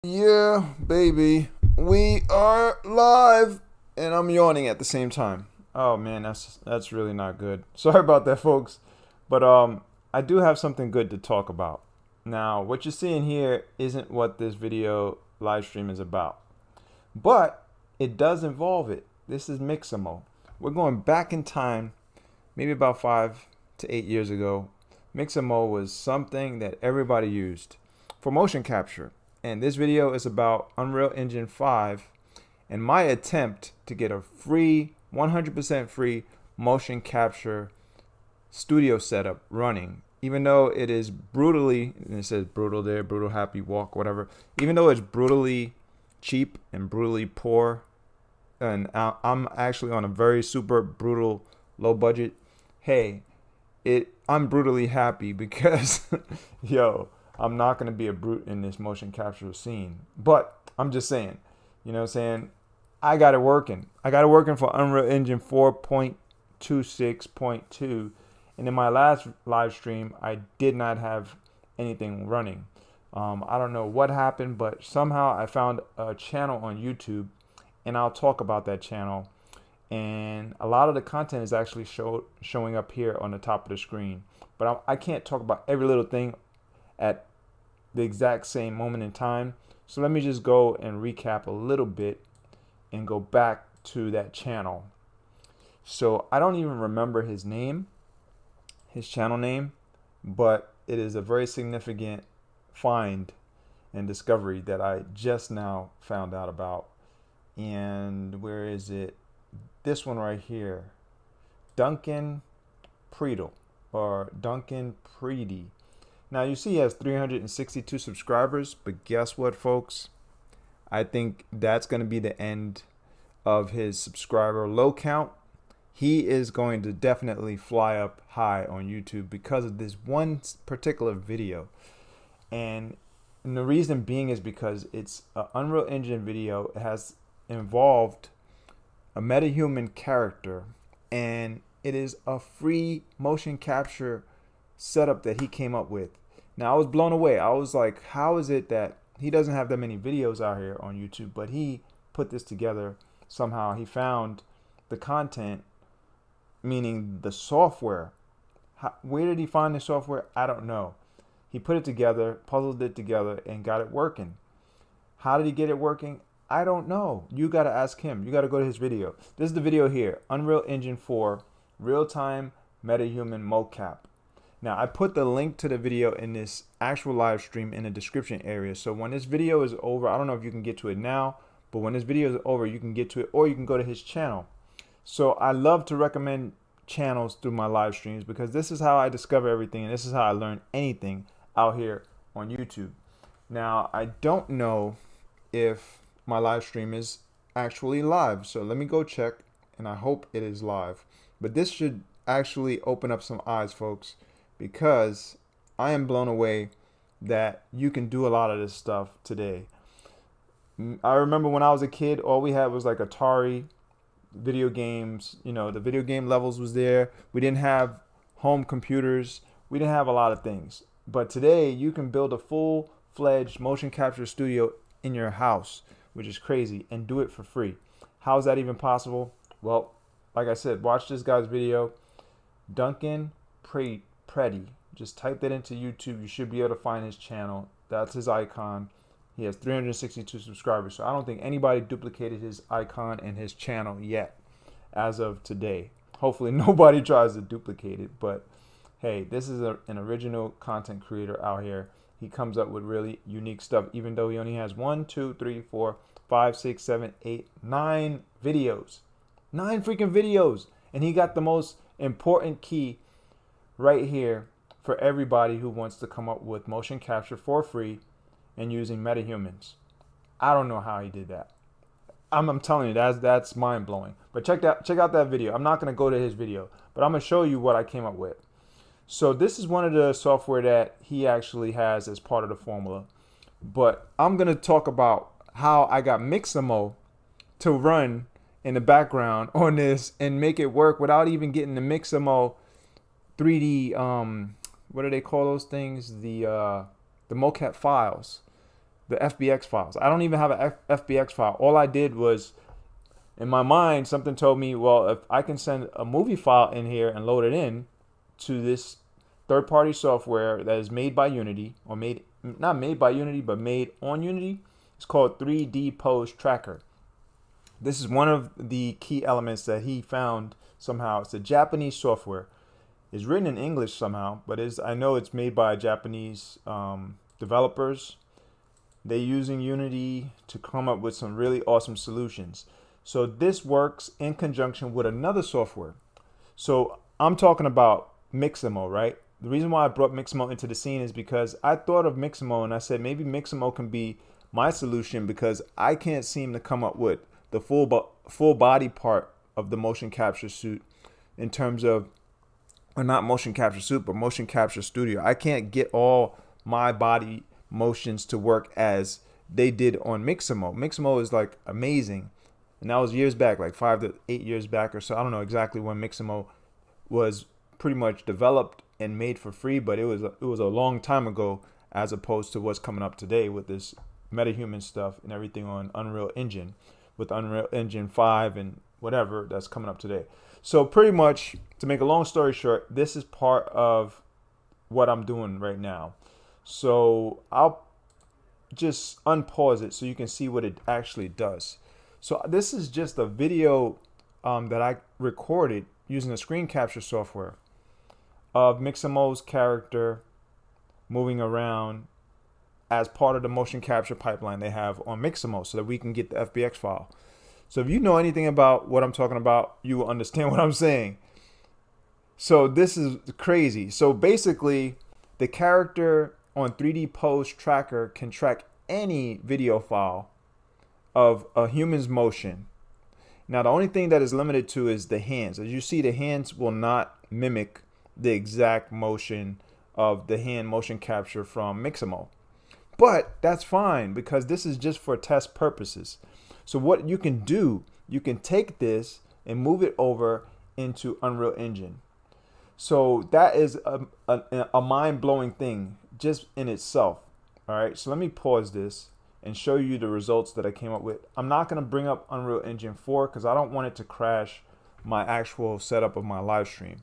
Yeah, baby. We are live and I'm yawning at the same time. Oh man, that's really not good. Sorry about that, folks. But I do have something good to talk about. Now, what you're seeing here isn't what this video live stream is about. But it does involve it. This is Mixamo. We're going back in time, maybe about 5 to 8 years ago. Mixamo was something that everybody used for motion capture. And this video is about Unreal Engine 5 and my attempt to get a free, 100% free motion capture studio setup running. Even though it is brutally, and it says brutal there, brutal happy walk, whatever. Even though it's brutally cheap and brutally poor, and I'm actually on a very super brutal low budget. Hey, I'm brutally happy because yo, I'm not going to be a brute in this motion capture scene. But I'm just saying, you know what I'm saying? I got it working. I got it working for Unreal Engine 4.26.2. And in my last live stream, I did not have anything running. I don't know what happened, but somehow I found a channel on YouTube, and I'll talk about that channel. And a lot of the content is actually showing up here on the top of the screen. But I can't talk about every little thing at the exact same moment in time. So let me just go and recap a little bit and go back to that channel. So I don't even remember his name, his channel name, but it is a very significant find and discovery that I just now found out about. And where is it? This one right here, Duncan Preedle or Duncan Preedy. Now you see he has 362 subscribers, but guess what, folks? I think that's going to be the end of his subscriber low count. He is going to definitely fly up high on YouTube because of this one particular video. And the reason being is because it's an Unreal Engine video. It has involved a MetaHuman character, and it is a free motion capture setup that he came up with. Now I was blown away. I was like, how is it that he doesn't have that many videos out here on YouTube, but he put this together somehow? He found the content, meaning the software. Where did he find the software? I don't know. He put it together, puzzled it together, and got it working. How did he get it working? I don't know. You got to ask him. You got to go to his video. This is the video here. Unreal Engine 4 real-time MetaHuman Mocap. Now, I put the link to the video in this actual live stream in the description area. So when this video is over, I don't know if you can get to it now, but when this video is over, you can get to it, or you can go to his channel. So I love to recommend channels through my live streams because this is how I discover everything, and this is how I learn anything out here on YouTube. Now, I don't know if my live stream is actually live, so let me go check, and I hope it is live. But this should actually open up some eyes, folks, because I am blown away that you can do a lot of this stuff today. I remember when I was a kid, all we had was like Atari video games. You know, the video game levels was there. We didn't have home computers. We didn't have a lot of things. But today you can build a full-fledged motion capture studio in your house, which is crazy, and do it for free. How is that even possible? Well, like I said, watch this guy's video, Duncan Preedy. Just type that into YouTube. You should be able to find his channel. That's his icon. He has 362 subscribers, so I don't think anybody duplicated his icon and his channel yet as of today. Hopefully nobody tries to duplicate it, but hey, this is an original content creator out here. He comes up with really unique stuff, even though he only has 1, 2, 3, 4, 5, 6, 7, 8, 9 videos. 9 freaking videos. And he got the most important key right here for everybody who wants to come up with motion capture for free and using MetaHumans. I don't know how he did that. I'm telling you, that's mind blowing. But check out that video. I'm not going to go to his video, but I'm going to show you what I came up with. So this is one of the software that he actually has as part of the formula. But I'm going to talk about how I got Mixamo to run in the background on this and make it work without even getting the Mixamo 3D what do they call those things? The mocap files. the FBX files. I don't even have a FBX file. All I did was, in my mind, something told me, well, if I can send a movie file in here and load it in to this third-party software that is made by Unity, or not made by Unity, but made on Unity, it's called 3D Pose Tracker. This is one of the key elements that he found somehow. It's a Japanese software. It's written in English somehow, but I know it's made by Japanese developers. They're using Unity to come up with some really awesome solutions. So this works in conjunction with another software. So I'm talking about Mixamo, right? The reason why I brought Mixamo into the scene is because I thought of Mixamo and I said maybe Mixamo can be my solution, because I can't seem to come up with the full body part of the motion capture suit in terms of, or not motion capture suit, but motion capture studio. I can't get all my body motions to work as they did on Mixamo. Mixamo is like amazing. And that was years back, like 5 to 8 years back or so. I don't know exactly when Mixamo was pretty much developed and made for free, but it was a long time ago, as opposed to what's coming up today with this MetaHuman stuff and everything on Unreal Engine, with Unreal Engine 5 and whatever that's coming up today. So pretty much, to make a long story short, this is part of what I'm doing right now. So I'll just unpause it so you can see what it actually does. So this is just a video that I recorded using the screen capture software of Mixamo's character moving around as part of the motion capture pipeline they have on Mixamo, so that we can get the FBX file. So if you know anything about what I'm talking about, you will understand what I'm saying. So this is crazy. So basically, the character on 3D Pose Tracker can track any video file of a human's motion. Now, the only thing that is limited to is the hands. As you see, the hands will not mimic the exact motion of the hand motion capture from Mixamo. But that's fine, because this is just for test purposes. So what you can do, you can take this and move it over into Unreal Engine. So that is a mind-blowing thing just in itself. All right, so let me pause this and show you the results that I came up with. I'm not going to bring up Unreal Engine 4 because I don't want it to crash my actual setup of my live stream.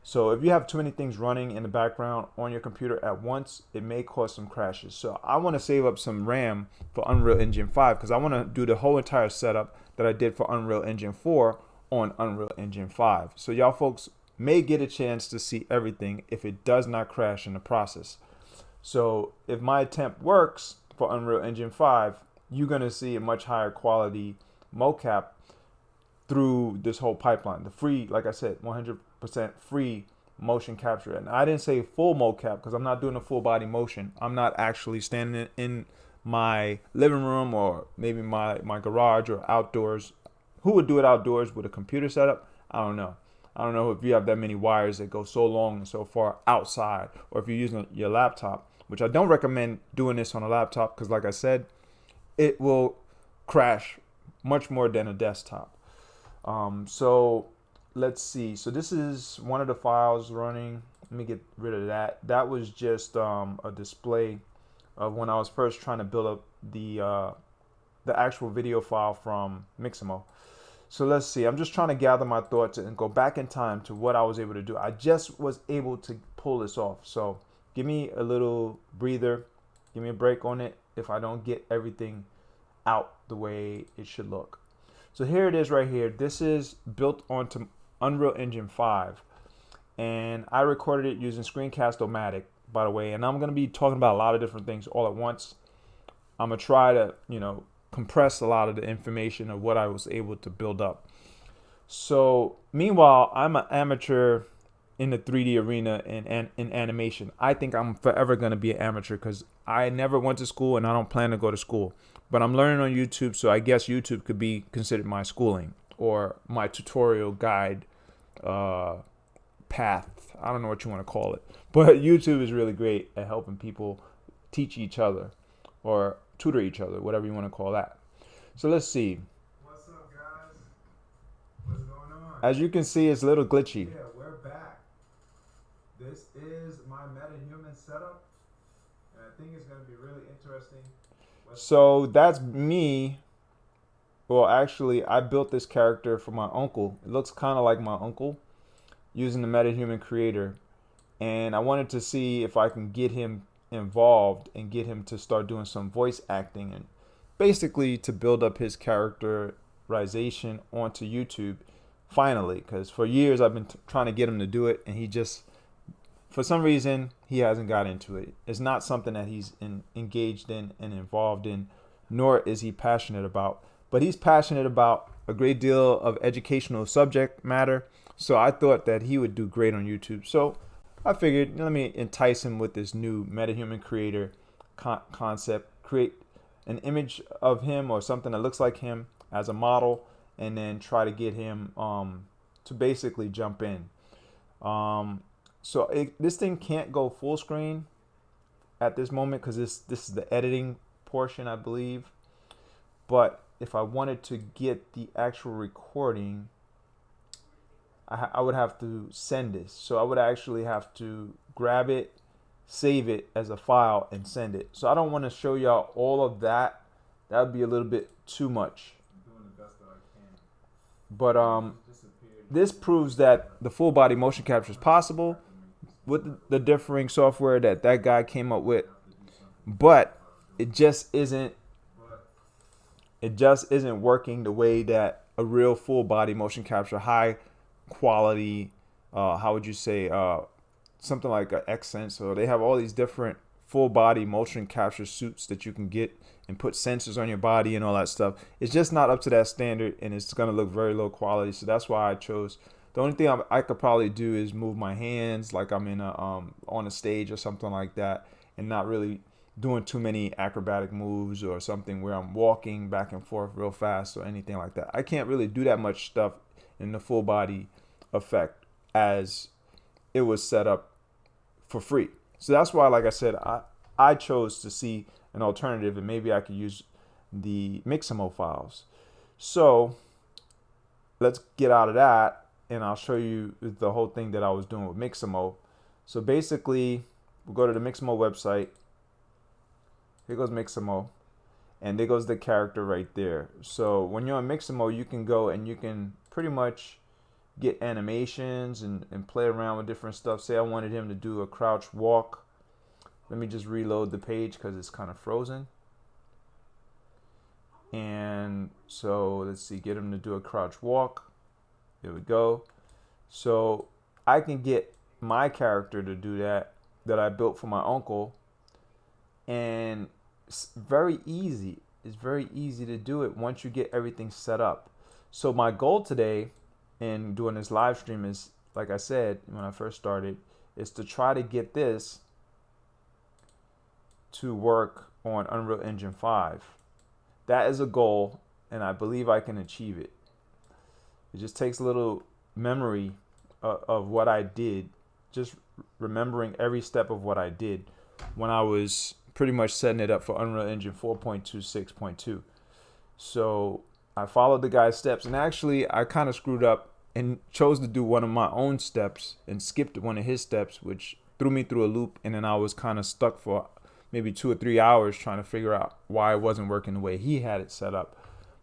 So if you have too many things running in the background on your computer at once, it may cause some crashes. So I want to save up some RAM for Unreal Engine 5, because I want to do the whole entire setup that I did for Unreal Engine 4 on Unreal Engine 5. So y'all folks may get a chance to see everything if it does not crash in the process. So if my attempt works for Unreal Engine 5, you're going to see a much higher quality mocap through this whole pipeline. The free, like I said, 100% free motion capture. And I didn't say full mocap because I'm not doing a full body motion. I'm not actually standing in my living room or maybe my garage or outdoors. Who would do it outdoors with a computer setup? I don't know. I don't know if you have that many wires that go so long and so far outside, or if you're using your laptop, which I don't recommend doing this on a laptop because, like I said, it will crash much more than a desktop. So let's see. So this is one of the files running. Let me get rid of that. That was just a display of when I was first trying to build up the actual video file from Mixamo. So let's see. I'm just trying to gather my thoughts and go back in time to what I was able to do. I just was able to pull this off. So give me a little breather. Give me a break on it if I don't get everything out the way it should look. So here it is right here. This is built onto Unreal Engine 5. And I recorded it using Screencast-O-Matic, by the way. And I'm going to be talking about a lot of different things all at once. I'm going to try to, compress a lot of the information of what I was able to build up. So meanwhile, I'm an amateur in the 3D arena and in animation. I think I'm forever going to be an amateur because I never went to school and I don't plan to go to school. But I'm learning on YouTube, so I guess YouTube could be considered my schooling or my tutorial guide path. I don't know what you want to call it. But YouTube is really great at helping people teach each other or tutor each other, whatever you want to call that. So let's see. What's up, guys? What's going on? As you can see, it's a little glitchy. Yeah, we're back. This is my MetaHuman setup, and I think it's going to be really interesting. So that's me. Well, actually, I built this character for my uncle. It looks kind of like my uncle using the MetaHuman creator. And I wanted to see if I can get him involved and get him to start doing some voice acting and basically to build up his characterization onto YouTube finally. Because for years I've been trying to get him to do it, and he just, for some reason, he hasn't got into it. It's not something that he's engaged in and involved in, nor is he passionate about. But he's passionate about a great deal of educational subject matter. So I thought that he would do great on YouTube. So I figured, let me entice him with this new MetaHuman creator concept. Create an image of him or something that looks like him as a model, and then try to get him to basically jump in. This thing can't go full screen at this moment because this is the editing portion, I believe. But if I wanted to get the actual recording, I would have to send this. So I would actually have to grab it, save it as a file, and send it. So I don't want to show y'all all of that. That would be a little bit too much. I'm doing the best that I can. But this proves that the full body motion capture is possible with the differing software that guy came up with. But it just isn't working the way that a real full body motion capture, high quality, how would you say, something like an Xsense, or they have all these different full body motion capture suits that you can get and put sensors on your body and all that stuff. It's just not up to that standard, and it's going to look very low quality. So that's why I chose. The only thing I could probably do is move my hands like I'm in on a stage or something like that, and not really doing too many acrobatic moves or something where I'm walking back and forth real fast or anything like that. I can't really do that much stuff in the full body effect as it was set up for free. So that's why, like I said, I chose to see an alternative, and maybe I could use the Mixamo files. So let's get out of that, and I'll show you the whole thing that I was doing with Mixamo. So basically, we'll go to the Mixamo website. Here goes Mixamo, and there goes the character right there. So when you're on Mixamo, you can go and you can pretty much get animations and play around with different stuff. Say I wanted him to do a crouch walk. Let me just reload the page because it's kind of frozen. And so let's see, get him to do a crouch walk. There we go. So I can get my character to do that I built for my uncle, and it's very easy. It's very easy to do it once you get everything set up. So my goal today in doing this live stream is, like I said when I first started, is to try to get this to work on Unreal Engine 5. That is a goal, and I believe I can achieve it. It just takes a little memory of what I did, just remembering every step of what I did when I was pretty much setting it up for Unreal Engine 4.26.2. So I followed the guy's steps, and actually I kind of screwed up and chose to do one of my own steps and skipped one of his steps, which threw me through a loop, and then I was kind of stuck for maybe 2 or 3 hours trying to figure out why it wasn't working the way he had it set up.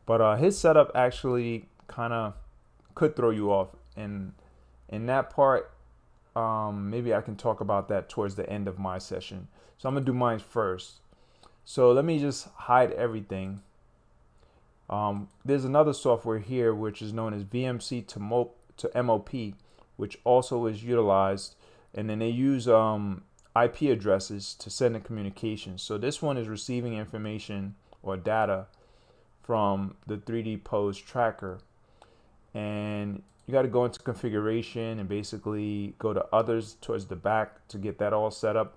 But his setup actually kind of could throw you off, and in that part, maybe I can talk about that towards the end of my session. So I'm gonna do mine first. So let me just hide everything. There's another software here which is known as VMC to MOP, which also is utilized, and then they use IP addresses to send the communication. So this one is receiving information or data from the 3D pose tracker, and you got to go into configuration and basically go to others towards the back to get that all set up.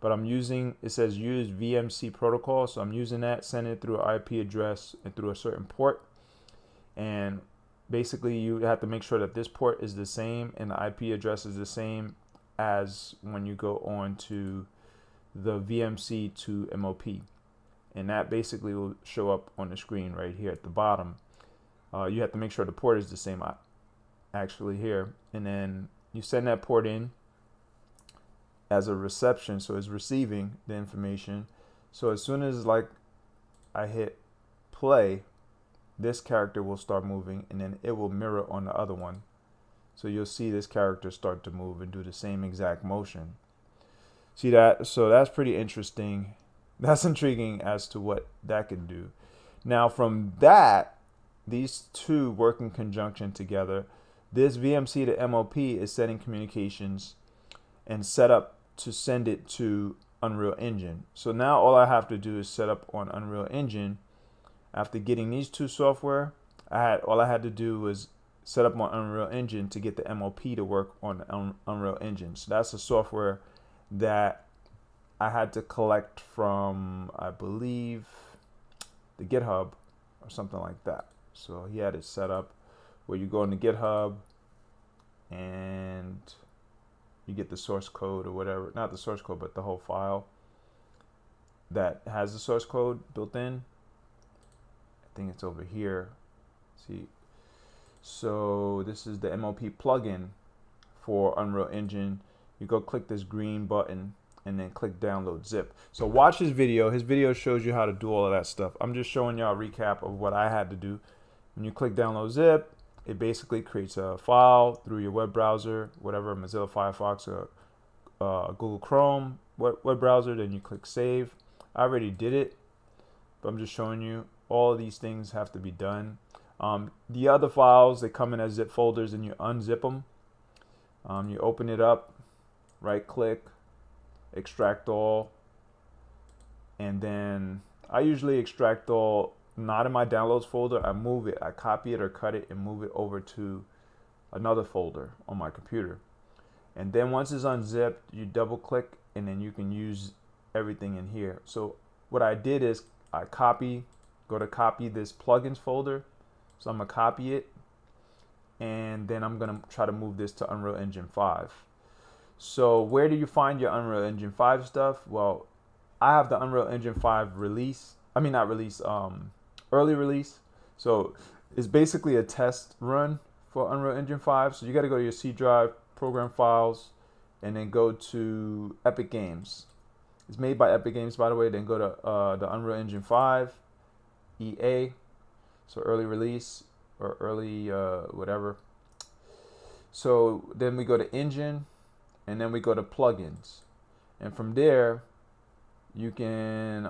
But I'm using, it says use VMC protocol, so I'm using that, sending it through an IP address and through a certain port. And basically you have to make sure that this port is the same and the IP address is the same as when you go on to the VMC to MOP. And that basically will show up on the screen right here at the bottom. You have to make sure the port is the same actually here. And then you send that port in as a reception, so it's receiving the information. So as soon as like I hit play, this character will start moving, and then it will mirror on the other one. So you'll see this character start to move and do the same exact motion. See that? So that's pretty interesting. That's intriguing as to what that can do. Now from that, these two work in conjunction together. This VMC to MOP is setting communications and set up to send it to Unreal Engine. So now all I have to do is set up on Unreal Engine. After getting these two software, all I had to do was set up on Unreal Engine to get the MOP to work on Unreal Engine. So that's the software that I had to collect from, I believe, the GitHub or something like that. So he had it set up where you go into GitHub and you get the source code or whatever, not the source code, but the whole file that has the source code built in. I think it's over here. See, so this is the MOP plugin for Unreal Engine. You go click this green button and then click download zip. So watch his video. His video shows you how to do all of that stuff. I'm just showing y'all a recap of what I had to do. When you click download zip, it basically creates a file through your web browser, whatever, Mozilla Firefox or Google Chrome web browser. Then you click save. I already did it, but I'm just showing you all of these things have to be done. The other files, they come in as zip folders and you unzip them. You open it up, right click, extract all, and then I usually extract all not in my downloads folder. I move it, I copy it or cut it and move it over to another folder on my computer. And then once it's unzipped, you double click and then you can use everything in here. So what I did is I go to copy this plugins folder. So I'm gonna copy it and then I'm gonna try to move this to Unreal Engine 5. So where do you find your Unreal Engine 5 stuff? Well, I have the Unreal Engine 5 release. I mean, not release, early release. So it's basically a test run for Unreal Engine 5. So you got to go to your C drive, program files, and then go to Epic Games. It's made by Epic Games, by the way. Then go to the Unreal Engine 5, EA. So early release or early whatever. So then we go to Engine, and then we go to Plugins. And from there, you can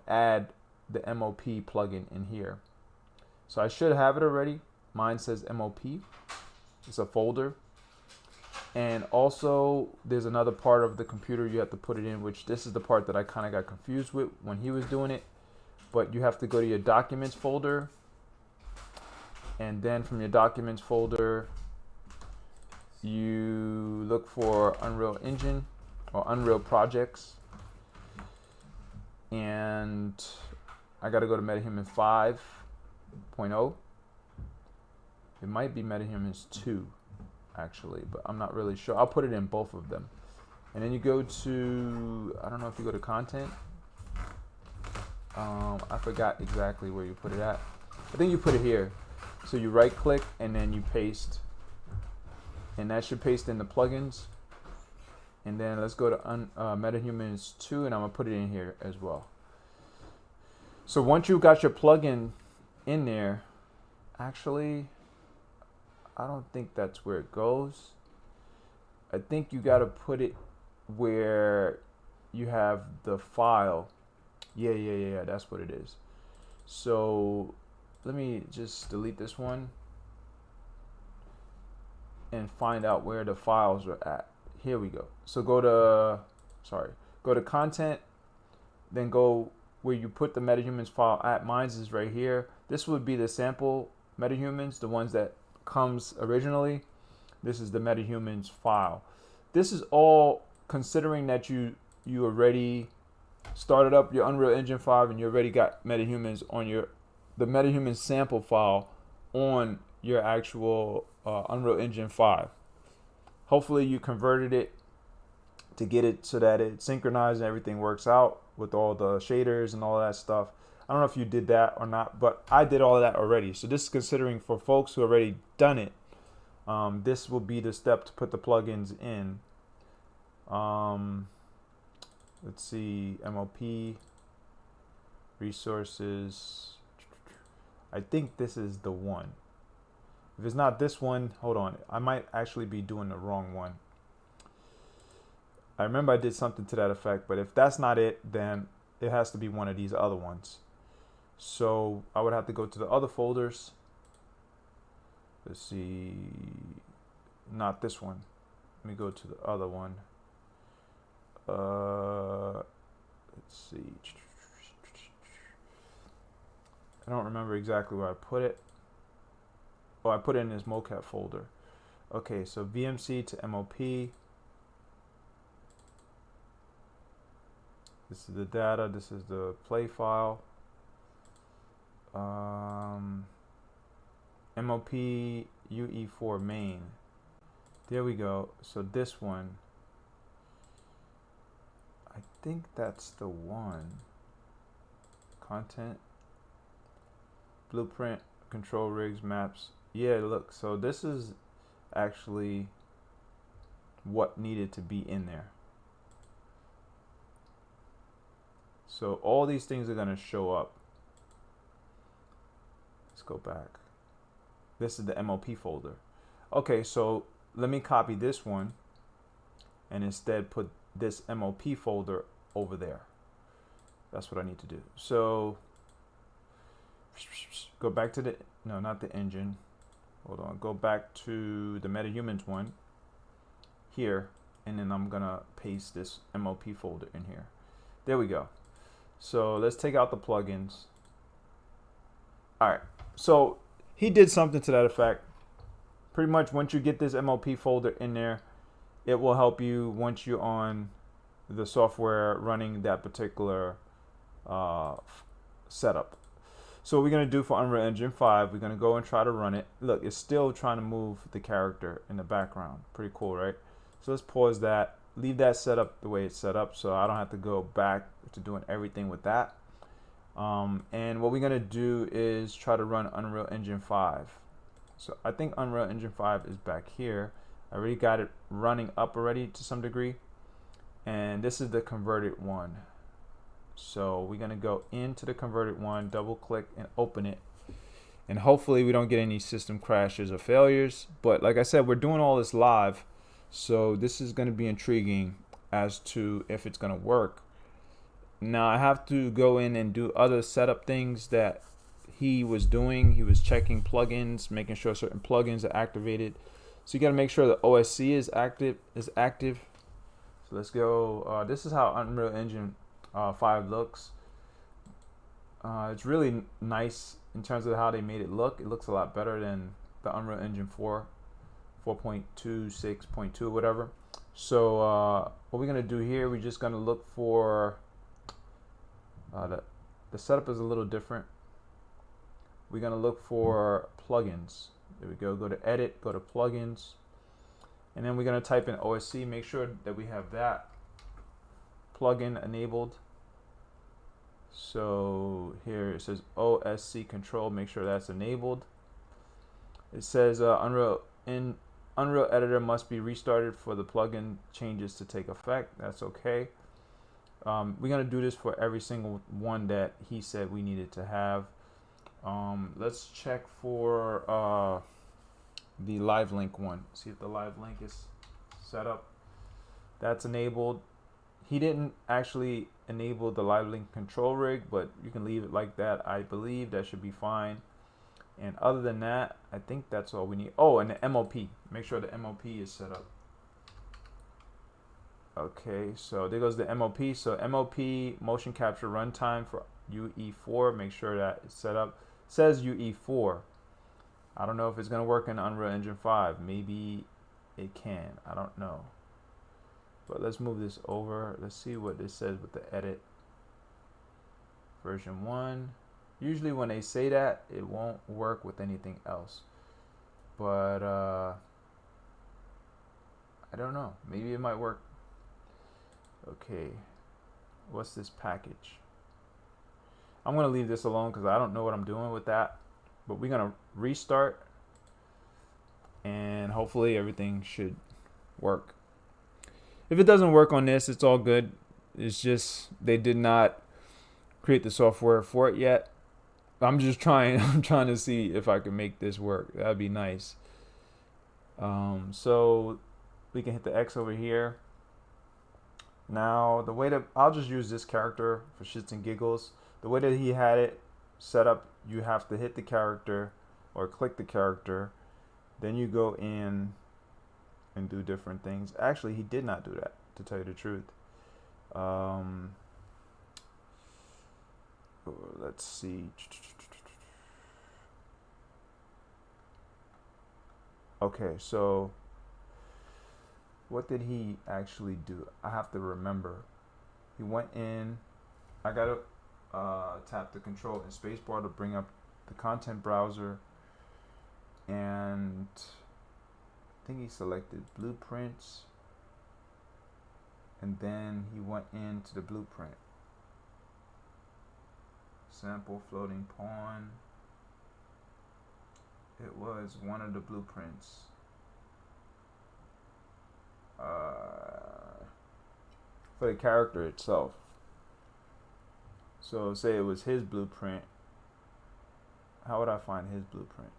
add the MOP plugin in here. So I should have it already. Mine says MOP. It's a folder. And also there's another part of the computer you have to put it in, which this is the part that I kind of got confused with when he was doing it. But you have to go to your documents folder. And then from your documents folder, you look for Unreal Engine or Unreal Projects. And I got to go to MetaHuman 5.0. It might be MetaHumans 2, actually, but I'm not really sure. I'll put it in both of them. And then you go to, I don't know if you go to content. I forgot exactly where you put it at. I think you put it here. So you right click and then you paste. And that should paste in the plugins. And then let's go to MetaHumans 2, and I'm going to put it in here as well. So once you got your plugin in there, actually, I don't think that's where it goes. I think you got to put it where you have the file. Yeah, that's what it is. So let me just delete this one and find out where the files are at. Here we go. So go to content, then go where you put the MetaHumans file at. Mine's is right here. This would be the sample MetaHumans, the ones that comes originally. This is the MetaHumans file. This is all considering that you already started up your Unreal Engine 5 and you already got MetaHumans on the MetaHumans sample file on your actual Unreal Engine 5. Hopefully you converted it to get it so that it synchronized and everything works out with all the shaders and all that stuff. I don't know if you did that or not, but I did all of that already. So this is considering for folks who already done it. This will be the step to put the plugins in. Let's see, MOP. resources. I think this is the one. If it's not this one, hold on. I might actually be doing the wrong one. I remember I did something to that effect, but if that's not it, then it has to be one of these other ones. So I would have to go to the other folders. Let's see. Not this one. Let me go to the other one. Let's see. I don't remember exactly where I put it. Oh, I put it in this Mocap folder. Okay, so VMC to MOP. This is the data. This is the play file. MOP UE4 main. There we go. So this one, I think that's the one. Content, blueprint, control rigs, maps. Yeah, look. So this is actually what needed to be in there. So all these things are going to show up. Let's go back. This is the MOP folder. Okay, so let me copy this one and instead put this MOP folder over there. That's what I need to do. So go back to the, no, not the engine. Hold on, go back to the MetaHumans one here, and then I'm gonna paste this MOP folder in here. There we go. So let's take out the plugins. All right, so he did something to that effect. Pretty much once you get this MOP folder in there, it will help you once you're on the software running that particular setup. So what we're going to do for Unreal Engine 5, we're going to go and try to run it. Look, it's still trying to move the character in the background. Pretty cool, right? So let's pause that. Leave that set up the way it's set up so I don't have to go back to doing everything with that. And what we're going to do is try to run Unreal Engine 5. So I think Unreal Engine 5 is back here. I already got it running up already to some degree. And this is the converted one. So we're going to go into the converted one, double click and open it. And hopefully we don't get any system crashes or failures. But like I said, we're doing all this live. So this is going to be intriguing as to if it's going to work. Now I have to go in and do other setup things that he was doing. He was checking plugins, making sure certain plugins are activated. So you got to make sure the OSC is active. So let's go. This is how Unreal Engine 5 looks. It's really nice in terms of how they made it look. It looks a lot better than the Unreal Engine 4, 4.2, 6.2, whatever. So what we're gonna do here, we're just gonna look for the setup is a little different. We're gonna look for plugins. There we go. Go to edit, go to plugins, and then we're gonna type in OSC. Make sure that we have that plugin enabled. So here it says OSC control. Make sure that's enabled. It says Unreal Editor must be restarted for the plugin changes to take effect. That's okay. We're gonna do this for every single one that he said we needed to have. Let's check for the live link one. See if the live link is set up. That's enabled. He didn't actually enable the live link control rig, but you can leave it like that. I believe that should be fine. And other than that, I think that's all we need. Oh, and the MOP. Make sure the MOP is set up. Okay, so there goes the MOP. So MOP motion capture runtime for UE4. Make sure that it's set up. It says UE4. I don't know if it's gonna work in Unreal Engine 5. Maybe it can. I don't know. But let's move this over. Let's see what this says with the edit. Version 1. Usually when they say that, it won't work with anything else. But I don't know. Maybe it might work. Okay. What's this package? I'm going to leave this alone because I don't know what I'm doing with that. But we're going to restart. And hopefully everything should work. If it doesn't work on this, it's all good. It's just they did not create the software for it yet. I'm just trying. I'm trying to see if I can make this work. That'd be nice. So we can hit the X over here. Now the way that I'll just use this character for shits and giggles. The way that he had it set up, you have to hit the character or click the character, then you go in and do different things. Actually, he did not do that, to tell you the truth. Let's see. Okay, so what did he actually do? I have to remember. He went in. I gotta tap the control and spacebar to bring up the content browser, and I think he selected blueprints, and then he went into the blueprint. Sample floating pawn. It was one of the blueprints. For the character itself. So say it was his blueprint. How would I find his blueprint?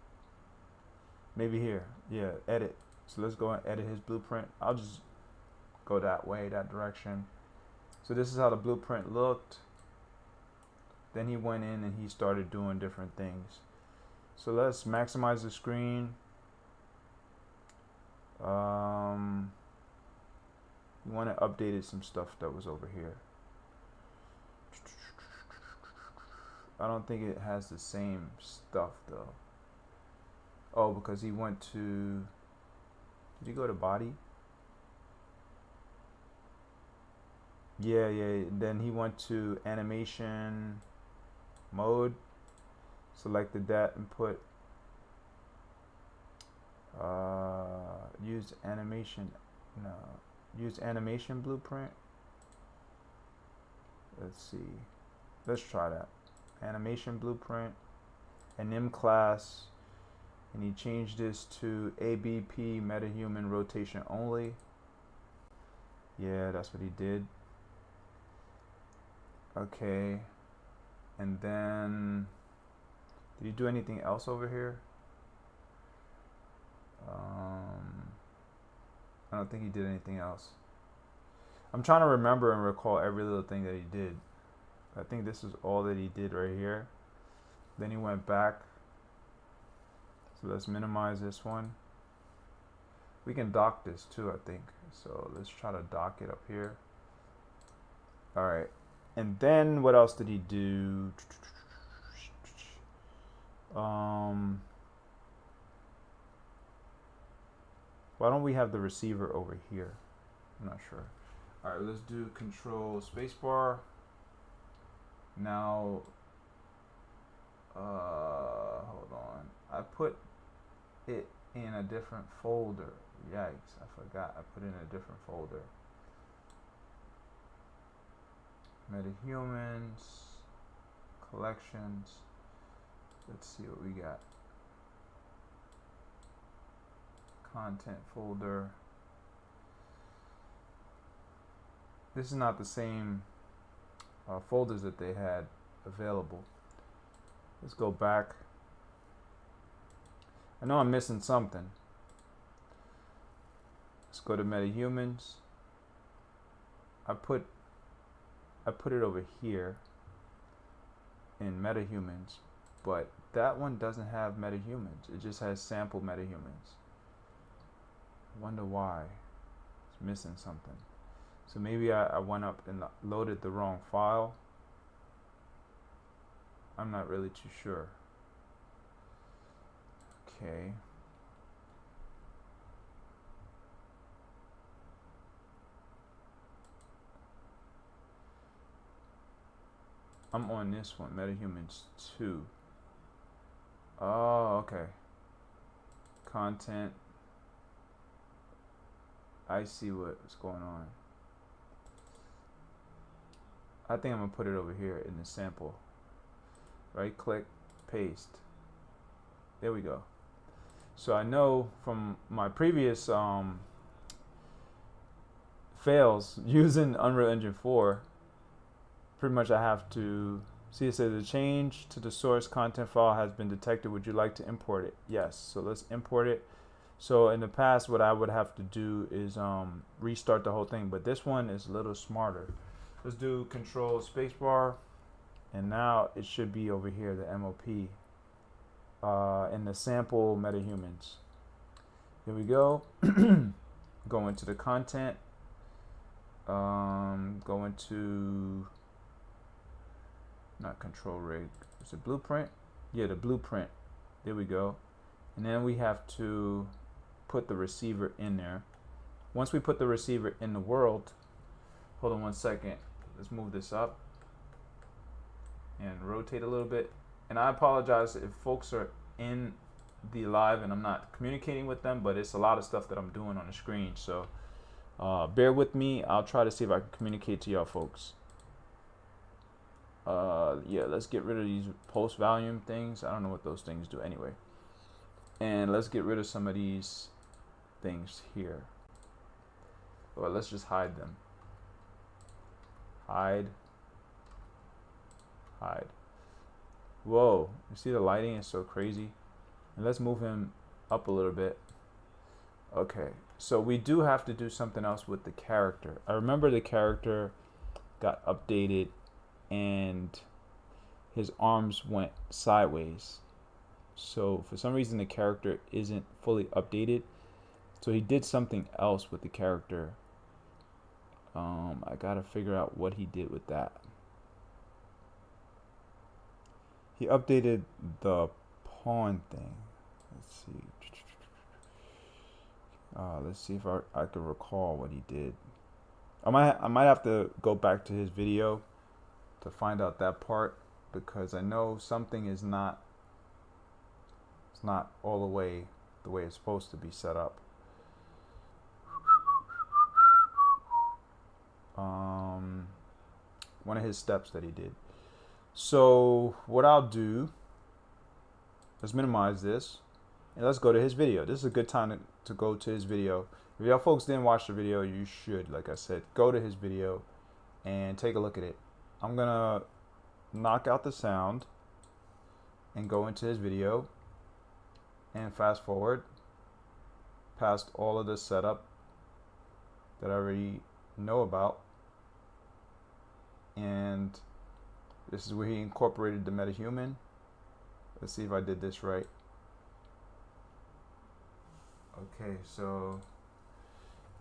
Maybe here. Yeah, edit. So let's go and edit his blueprint. I'll just go that way, that direction. So this is how the blueprint looked. Then he went in and he started doing different things. So let's maximize the screen. We want to update some stuff that was over here. I don't think it has the same stuff though. Oh, because he went to, did he go to body? Yeah. Then he went to animation mode, selected that and put use animation blueprint. Let's see. Let's try that. Animation blueprint, an M class, and he changed this to ABP MetaHuman rotation only. Yeah, that's what he did. Okay. And then did he do anything else over here? I don't think he did anything else. I'm trying to remember and recall every little thing that he did. I think this is all that he did right here. Then he went back. So let's minimize this one. We can dock this too, I think. So let's try to dock it up here. All right. And then what else did he do? Why don't we have the receiver over here? I'm not sure. All right, let's do control spacebar. Now, hold on. I put it in a different folder. Yikes, I forgot. I put it in a different folder. MetaHumans, collections. Let's see what we got. Content folder. This is not the same folders that they had available. Let's go back. I know I'm missing something. Let's go to MetaHumans. I put it over here in MetaHumans, but that one doesn't have MetaHumans. It just has sample MetaHumans. I wonder why. It's missing something. So maybe I went up and loaded the wrong file. I'm not really too sure. Okay. I'm on this one, MetaHumans 2. Oh, okay. Content. I see what's going on. I think I'm gonna put it over here in the sample. Right click, paste. There we go. So I know from my previous fails using Unreal Engine 4, pretty much I have to See, it says a change to the source content file has been detected. Would you like to import it? Yes. So let's import it. So in the past, what I would have to do is restart the whole thing, but this one is a little smarter. Let's do Control Spacebar, and now it should be over here, the MOP, in the sample MetaHumans. Here we go. Go into the content. Go into not control rig. Is it blueprint? Yeah, the blueprint. There we go. And then we have to put the receiver in there. Once we put the receiver in the world, hold on one second. Let's move this up and rotate a little bit. And I apologize if folks are in the live and I'm not communicating with them, but it's a lot of stuff that I'm doing on the screen. So bear with me. I'll try to see if I can communicate to y'all folks. Yeah, let's get rid of these post volume things. I don't know what those things do anyway. And let's get rid of some of these things here. Or let's just hide them. Hide. Whoa, you see the lighting is so crazy. And let's move him up a little bit. Okay, so we do have to do something else with the character. I remember the character got updated and his arms went sideways. So for some reason the character isn't fully updated. So he did something else with the character. I gotta figure out what he did with that. He updated the pawn thing. Let's see. Let's see if I can recall what he did. I might have to go back to his video to find out that part, because I know something is not, it's not all the way it's supposed to be set up. One of his steps that he did. So what I'll do, let's minimize this and let's go to his video. This is a good time to go to his video. If y'all folks didn't watch the video, you should, like I said, go to his video and take a look at it. I'm gonna knock out the sound and go into his video and fast forward past all of the setup that I already know about. And this is where he incorporated the MetaHuman. Let's see if I did this right. Okay, so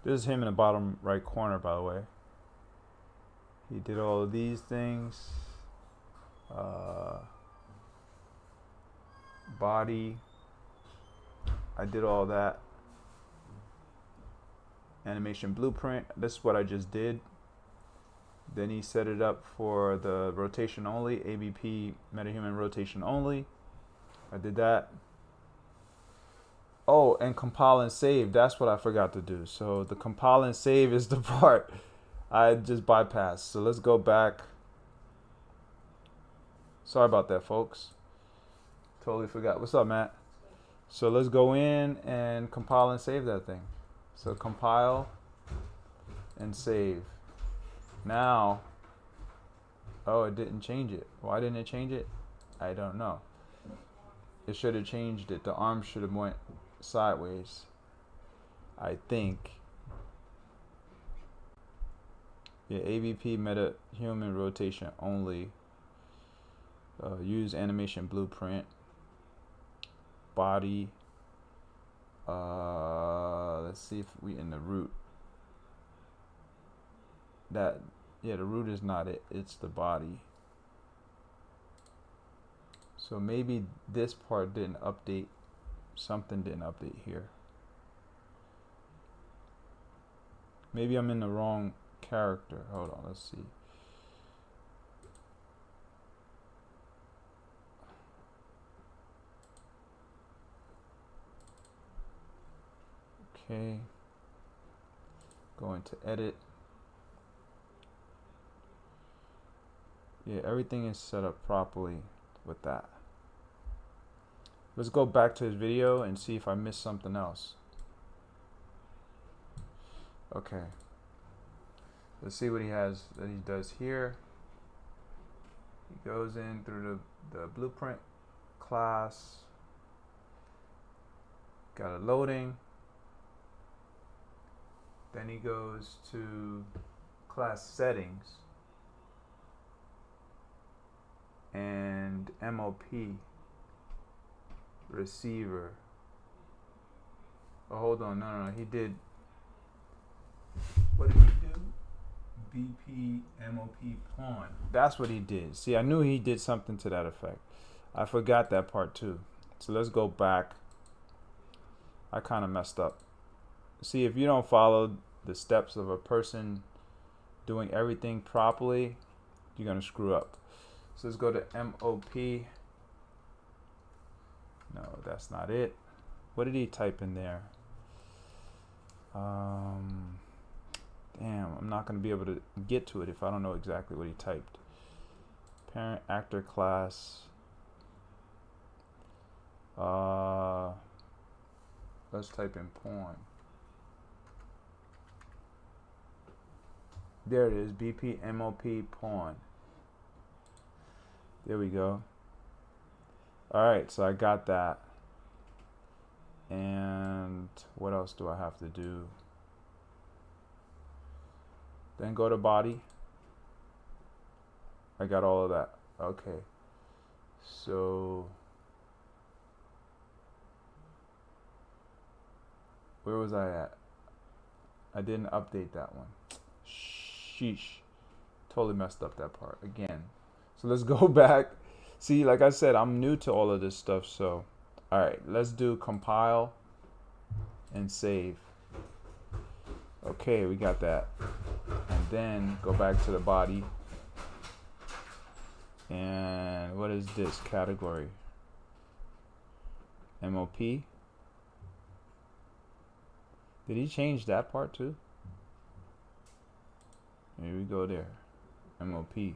this is him in the bottom right corner, by the way. He did all of these things. Body. I did all that. Animation blueprint. This is what I just did. Then he set it up for the rotation only, ABP MetaHuman rotation only. I did that. Oh, and compile and save. That's what I forgot to do. So the compile and save is the part I just bypassed. So let's go back. Sorry about that, folks. Totally forgot. What's up, Matt? So let's go in and compile and save that thing. So compile and save. Now, oh, it didn't change it. Why didn't it change it? I don't know. It should have changed it. The arm should have went sideways, I think. Yeah, AVP MetaHuman rotation only. Use animation blueprint. Body. Let's see if we in the root. That, yeah, the root is not it, it's the body. So maybe this part didn't update. Something didn't update here. Maybe I'm in the wrong character. Hold on, let's see. Okay. Go into edit. Yeah, everything is set up properly with that. Let's go back to his video and see if I missed something else. Okay. Let's see what he has that he does here. He goes in through the blueprint class, got a loading, then he goes to class settings and MOP receiver. Oh, hold on, no, he did, what did he do? BP MOP pawn. That's what he did. See, I knew he did something to that effect. I forgot that part too. So let's go back. I kind of messed up. See, if you don't follow the steps of a person doing everything properly, you're gonna screw up. So let's go to MOP. No, that's not it. What did he type in there? Damn, I'm not going to be able to get to it if I don't know exactly what he typed. Parent actor class. Let's type in porn. There it is, BP MOP porn. There we go. Alright, so I got that. And what else do I have to do? Then go to body. I got all of that. Okay. So where was I at? I didn't update that one. Sheesh. Totally messed up that part again. So let's go back. See, like I said, I'm new to all of this stuff. So, all right, let's do compile and save. Okay, we got that. And then go back to the body. And what is this category? MOP. Did he change that part too? Here we go there. MOP.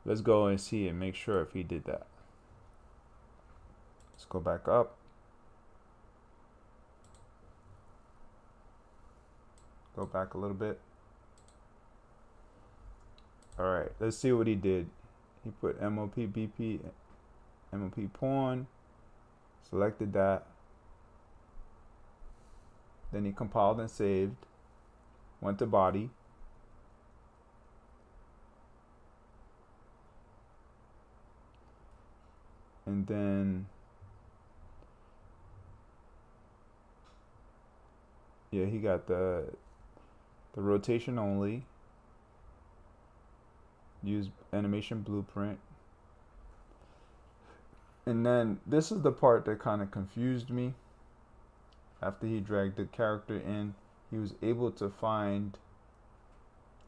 Let's go and see and make sure if he did that. Let's go back up. Go back a little bit. Alright, let's see what he did. He put MOP BP MOP porn. Selected that. Then he compiled and saved. Went to body. And then yeah, he got the rotation only. Use animation blueprint. And then this is the part that kind of confused me. After he dragged the character in, he was able to find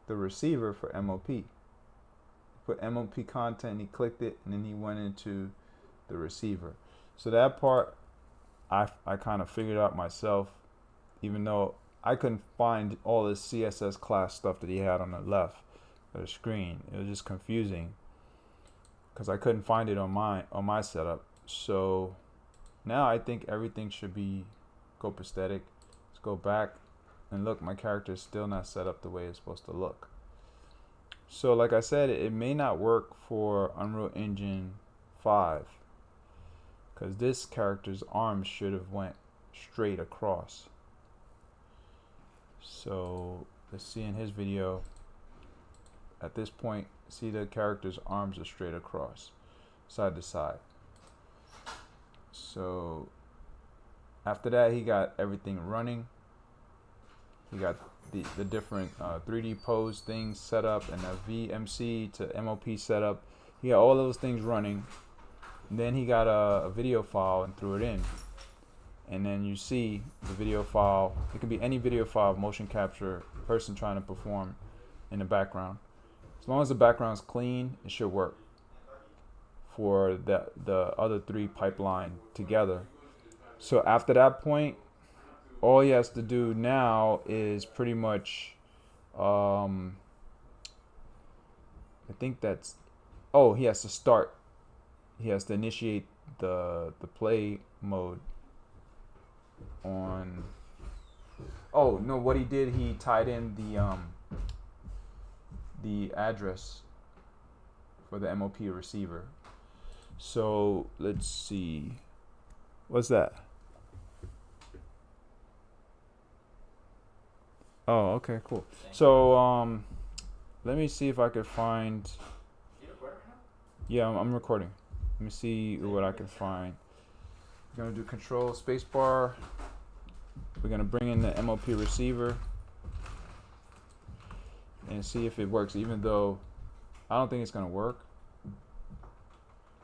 the receiver for MOP. He put MOP content, he clicked it, and then he went into the receiver. So that part I kind of figured out myself, even though I couldn't find all this CSS class stuff that he had on the left of the screen. It was just confusing because I couldn't find it on my setup. So now I think everything should be copacetic. Let's go back and look, my character is still not set up the way it's supposed to look. So like I said, it may not work for Unreal Engine 5 because this character's arms should have went straight across. So let's see in his video, at this point, see the character's arms are straight across, side to side. So after that, he got everything running. He got the different 3D pose things set up and a VMC to MOP set up. He got all those things running. And then he got a video file and threw it in. And then you see the video file. It could be any video file of motion capture, person trying to perform in the background. As long as the background's clean, it should work for the other three pipeline together. So after that point, all he has to do now is pretty much, I think that's, oh, he has to start. He has to initiate the play mode on, oh no, what he did, he tied in the address for the MOP receiver. So let's see. What's that? Oh, okay, cool. So let me see if I could find. Yeah, I'm recording. Let me see what I can find. We're gonna do Control Spacebar. We're gonna bring in the MOP receiver and see if it works. Even though I don't think it's gonna work.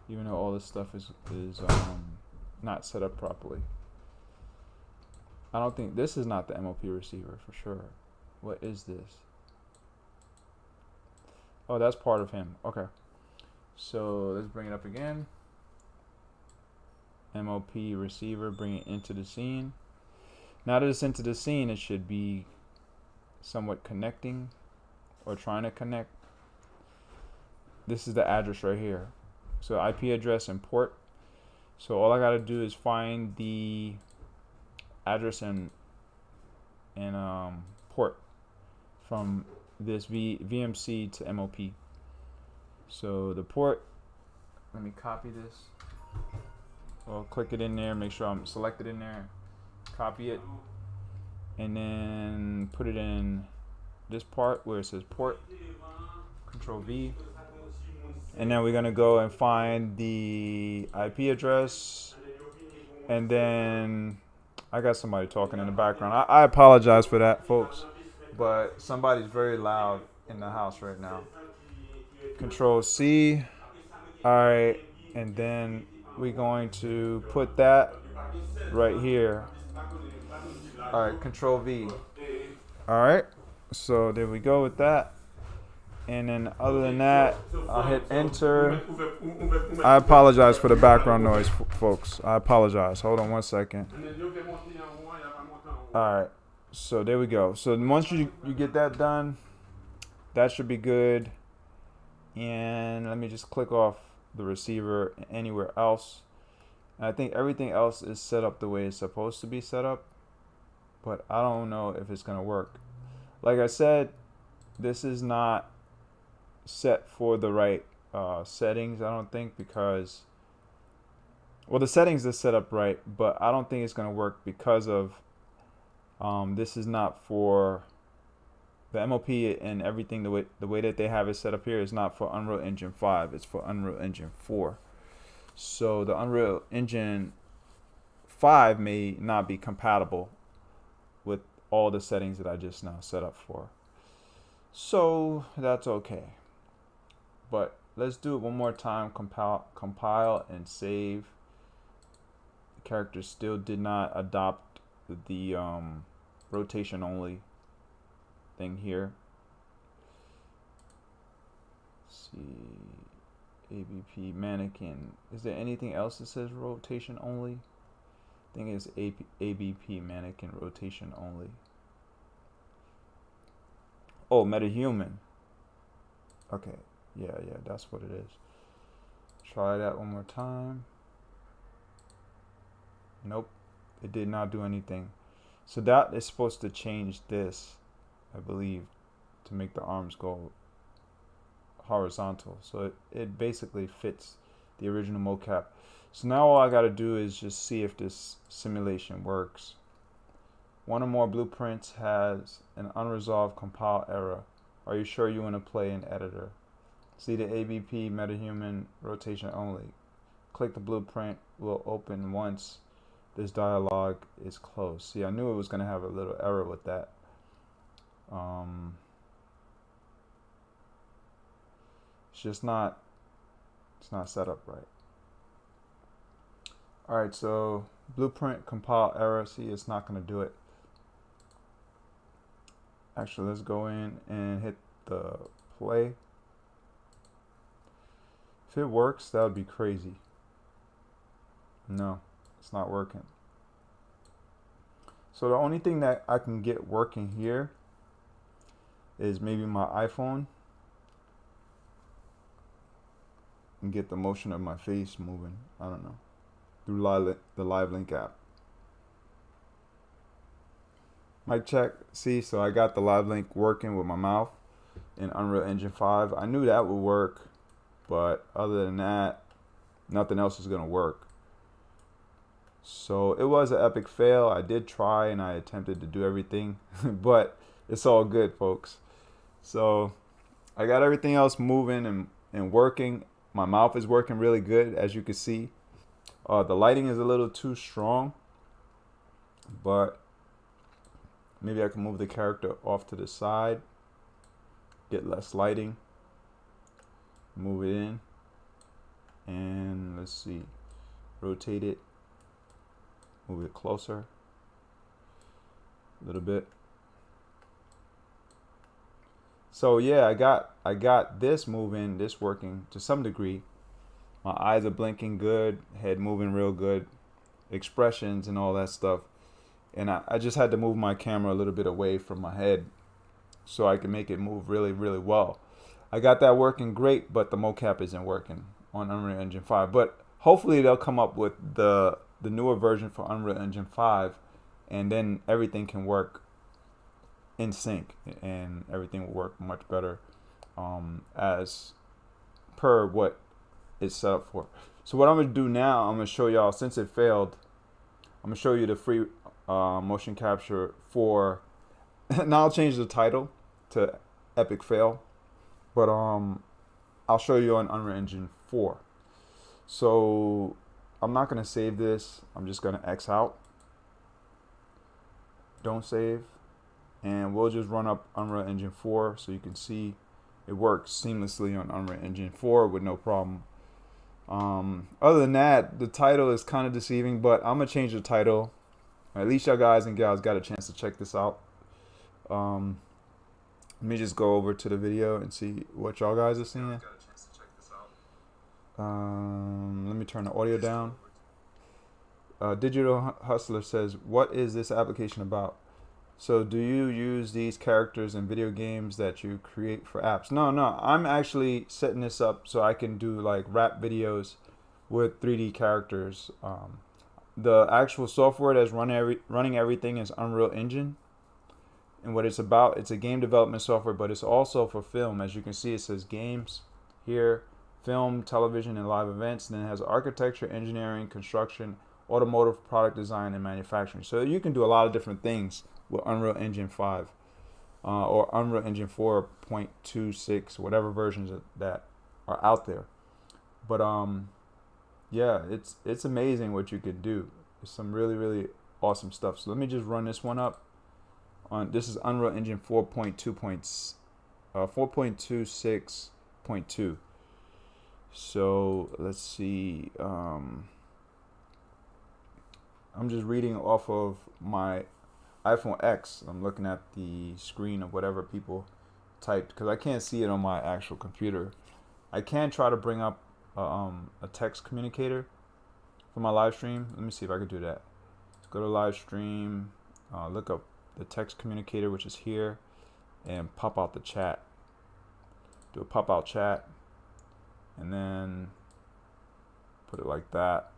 Even though all this stuff is not set up properly. I don't think this is not the MOP receiver for sure. What is this? Oh, that's part of him. Okay. So let's bring it up again. MOP receiver, bring it into the scene. Now that it's into the scene, it should be somewhat connecting or trying to connect. This is the address right here. So IP address and port. So all I gotta do is find the address and port from this VMC to MOP. So the port, let me copy this. Well, click it in there, make sure I'm selected in there, copy it, and then put it in this part where it says port, Control V. And then we're gonna go and find the IP address, and then I got somebody talking in the background. I apologize for that, folks, but somebody's very loud in the house right now. Control C. All right, and then we're going to put that right here. All right, Control V. All right, so there we go with that. And then other than that, I'll hit enter. I apologize for the background noise, folks. I apologize. Hold on one second. All right, so there we go. So once you get that done, that should be good. And let me just click off the receiver anywhere else. And I think everything else is set up the way it's supposed to be set up, but I don't know if it's gonna work. Like I said, this is not set for the right settings, I don't think, because, well, the settings is set up right, but I don't think it's going to work because of this is not for the MOP, and everything the way that they have it set up here is not for Unreal Engine 5, it's for Unreal Engine 4. So the Unreal Engine 5 may not be compatible with all the settings that I just now set up for. So that's okay. But let's do it one more time. Compile and save. The character still did not adopt the rotation only thing here. Let's see, ABP mannequin. Is there anything else that says rotation only? I think it's ABP mannequin rotation only. Oh, MetaHuman. Okay. Yeah, that's what it is. Try that one more time. Nope, it did not do anything. So that is supposed to change this, I believe, to make the arms go horizontal. So it basically fits the original mocap. So now all I got to do is just see if this simulation works. One or more blueprints has an unresolved compile error. Are you sure you want to play in editor? See the ABP MetaHuman rotation only. Click the blueprint will open once this dialog is closed. See, I knew it was going to have a little error with that. It's not set up right. All right, so blueprint compile error. See, it's not going to do it. Actually, let's go in and hit the play. If it works, that would be crazy. No, it's not working. So the only thing that I can get working here is maybe my iPhone and get the motion of my face moving. I don't know. Through the Live Link app. Mic check. See, so I got the Live Link working with my mouth. in Unreal Engine 5. I knew that would work, but other than that, nothing else is going to work. So it was an epic fail. I did try and I attempted to do everything, but it's all good, folks. So I got everything else moving and working. My mouth is working really good, as you can see. The lighting is a little too strong, but maybe I can move the character off to the side, get less lighting, move it in, and let's see, rotate it, move it closer a little bit. So yeah, I got this moving, this working to some degree. My eyes are blinking good, head moving real good, expressions and all that stuff. And I just had to move my camera a little bit away from my head so I can make it move really, really well. I got that working great, but the mocap isn't working on Unreal Engine 5. But hopefully they'll come up with the newer version for Unreal Engine 5, and then everything can work in sync and everything will work much better as per what it's set up for. So what I'm going to do now, I'm going to show y'all, since it failed, I'm going to show you the free motion capture for now I'll change the title to Epic Fail, but I'll show you on Unreal Engine 4. So I'm not going to save this. I'm just going to X out, don't save, and we'll just run up Unreal Engine 4 so you can see it works seamlessly on Unreal Engine 4 with no problem. Other than that, the title is kind of deceiving, but I'm gonna change the title. At least y'all guys and gals got a chance to check this out. Let me just go over to the video and see what y'all guys are seeing. Let me turn the audio down. Digital Hustler says, what is this application about? So do you use these characters in video games that you create for apps? No, I'm actually setting this up so I can do like rap videos with 3D characters. The actual software that's running everything is Unreal Engine. And what it's about, it's a game development software, but it's also for film. As you can see, it says games here, film, television, and live events. And then it has architecture, engineering, construction, automotive, product design, and manufacturing. So you can do a lot of different things with Unreal Engine 5 or Unreal Engine 4.26, whatever versions that are out there. But yeah, it's amazing what you could do. It's some really, really awesome stuff. So let me just run this one up. This is Unreal Engine 4.26.2. So let's see. I'm just reading off of my iPhone X. I'm looking at the screen of whatever people typed because I can't see it on my actual computer. I can try to bring up a text communicator for my live stream. Let me see if I could do that. Let's go to live stream, look up the text communicator, which is here, and pop out the chat. Do a pop out chat, and then put it like that.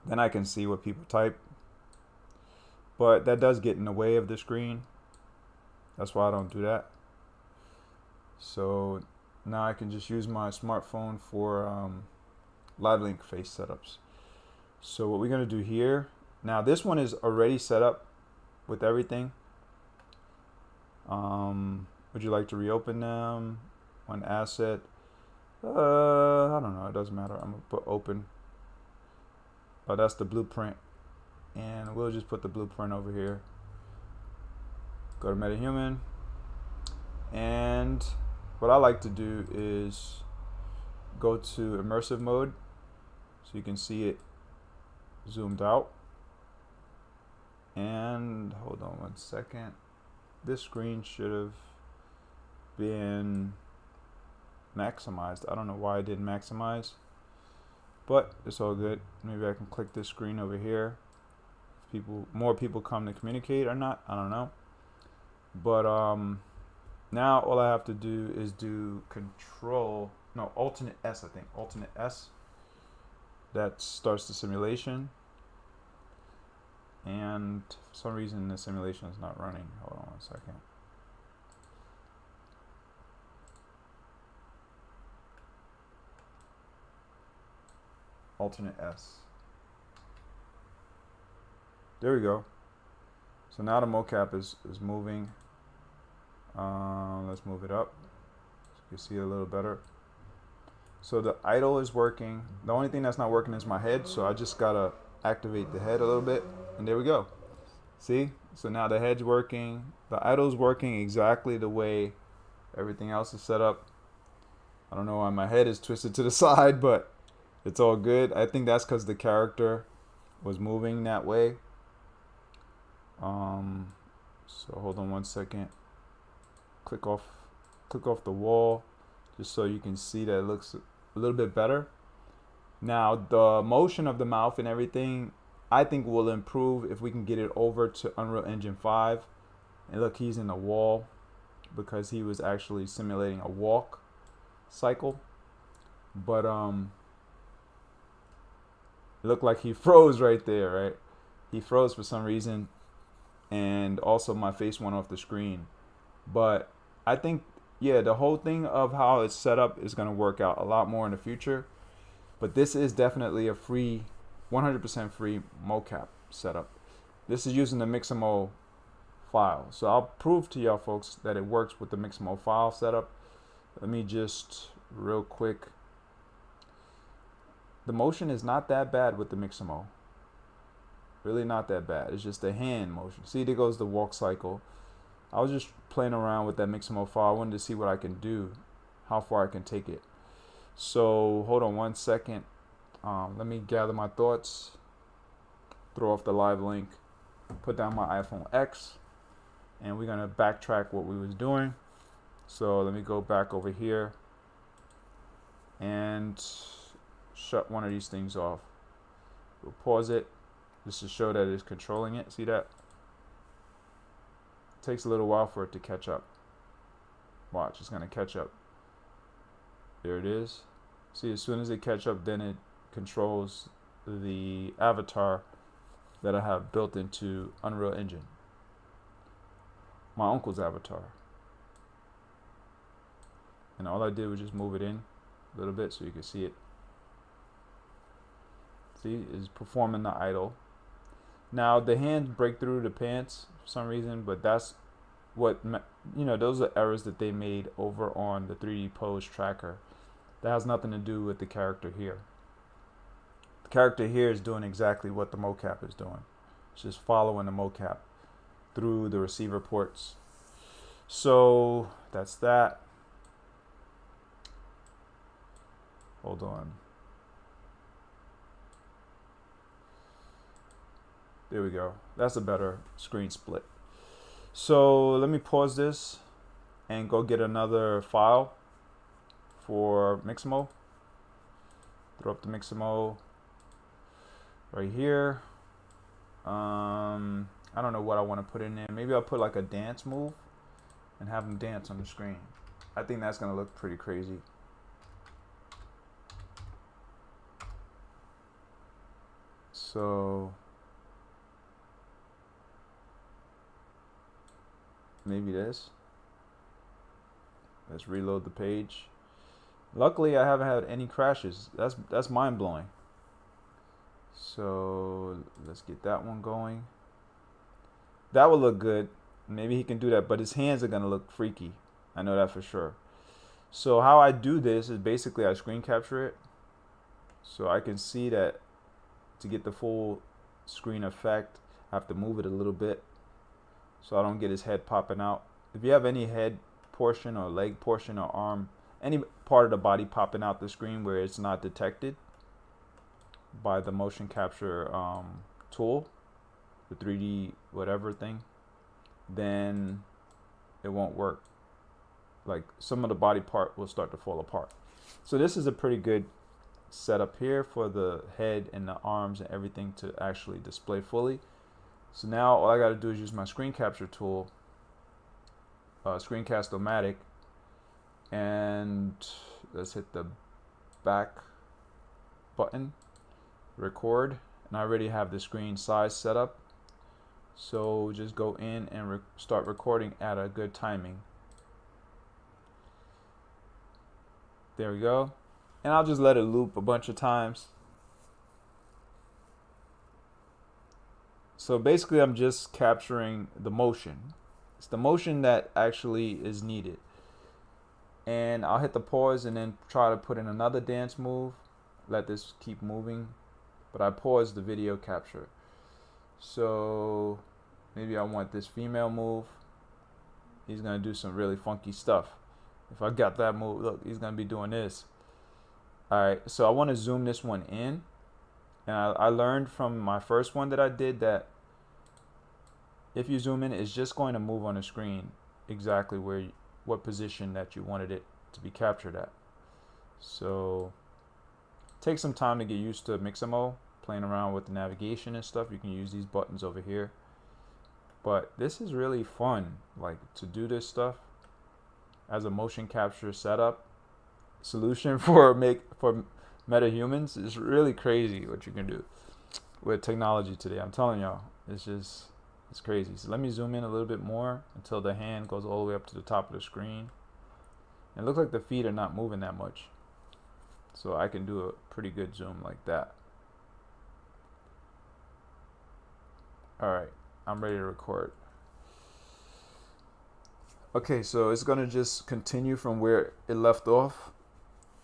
Then I can see what people type. But that does get in the way of the screen. That's why I don't do that. So now I can just use my smartphone for live link face setups. So what we're going to do here, now this one is already set up with everything. Would you like to reopen them? One asset. I don't know. It doesn't matter. I'm going to put open. Oh, that's the blueprint. And we'll just put the blueprint over here. Go to MetaHuman. And what I like to do is go to immersive mode so you can see it zoomed out. And hold on one second. This screen should have been maximized. I don't know why I didn't maximize, but it's all good. Maybe I can click this screen over here. More people come to communicate or not, I don't know. But now all I have to do is do alternate S, I think. Alternate S. That starts the simulation. And for some reason the simulation is not running. Hold on one second. alternate S. There we go. So now the mocap is moving. Let's move it up so you can see it a little better. So the idle is working. The only thing that's not working is my head, so I just gotta activate the head a little bit, and there we go. See? So now the head's working. The idle's working exactly the way everything else is set up. I don't know why my head is twisted to the side, but it's all good. I think that's because the character was moving that way. So hold on one second. Click off the wall just so you can see that it looks a little bit better. Now the motion of the mouth and everything I think will improve if we can get it over to Unreal Engine 5. And look, he's in the wall because he was actually simulating a walk cycle. But it looked like he froze right there, right? He froze for some reason, and also my face went off the screen. But I think, yeah, the whole thing of how it's set up is going to work out a lot more in the future. But this is definitely a free, 100% free mocap setup. This is using the Mixamo file. So I'll prove to y'all folks that it works with the Mixamo file setup. Let me just real quick. The motion is not that bad with the Mixamo. Really not that bad. It's just the hand motion. See, there goes the walk cycle. I was just playing around with that Mixamo file. I wanted to see what I can do, how far I can take it. So hold on one second. Let me gather my thoughts. Throw off the live link. Put down my iPhone X. And we're going to backtrack what we was doing. So let me go back over here and shut one of these things off. We'll pause it. Just to show that it's controlling it. See that? It takes a little while for it to catch up. Watch, it's going to catch up. There it is. See, as soon as it catch up, then it controls the avatar that I have built into Unreal Engine. My uncle's avatar. And all I did was just move it in a little bit so you can see it. See, it's performing the idle. Now the hands break through the pants for some reason, but that's what, you know, those are errors that they made over on the 3D pose tracker. That has nothing to do with the character here. The character here is doing exactly what the mocap is doing. It's just following the mocap through the receiver ports. So that's that. Hold on. There we go. That's a better screen split. So let me pause this and go get another file for Mixamo. Throw up the Mixamo right here. I don't know what I want to put in there. Maybe I'll put like a dance move and have them dance on the screen. I think that's going to look pretty crazy. So maybe this. Let's reload the page. Luckily, I haven't had any crashes. That's mind-blowing. So let's get that one going. That will look good. Maybe he can do that, but his hands are gonna look freaky. I know that for sure. So how I do this is basically I screen capture it, so I can see that to get the full screen effect, I have to move it a little bit so I don't get his head popping out. If you have any head portion or leg portion or arm, any part of the body popping out the screen where it's not detected by the motion capture tool, the 3D whatever thing, then it won't work. Like some of the body part will start to fall apart. So this is a pretty good setup here for the head and the arms and everything to actually display fully. So now all I got to do is use my screen capture tool, Screencast-O-Matic, and let's hit the back button, record, and I already have the screen size set up. So just go in and start recording at a good timing. There we go. And I'll just let it loop a bunch of times So basically I'm just capturing the motion. It's the motion that actually is needed. And I'll hit the pause and then try to put in another dance move. Let this keep moving. But I paused the video capture. So maybe I want this female move. He's gonna do some really funky stuff. If I got that move, look, he's gonna be doing this. Alright, so I want to zoom this one in. And I learned from my first one that I did that if you zoom in, it's just going to move on the screen exactly what position that you wanted it to be captured at. So take some time to get used to Mixamo, playing around with the navigation and stuff. You can use these buttons over here. But this is really fun, like to do this stuff as a motion capture setup solution for MetaHumans. Is really crazy what you can do with technology today. I'm telling y'all, it's crazy. So let me zoom in a little bit more until the hand goes all the way up to the top of the screen. And it looks like the feet are not moving that much. So I can do a pretty good zoom like that. Alright, I'm ready to record. Okay, so it's gonna just continue from where it left off.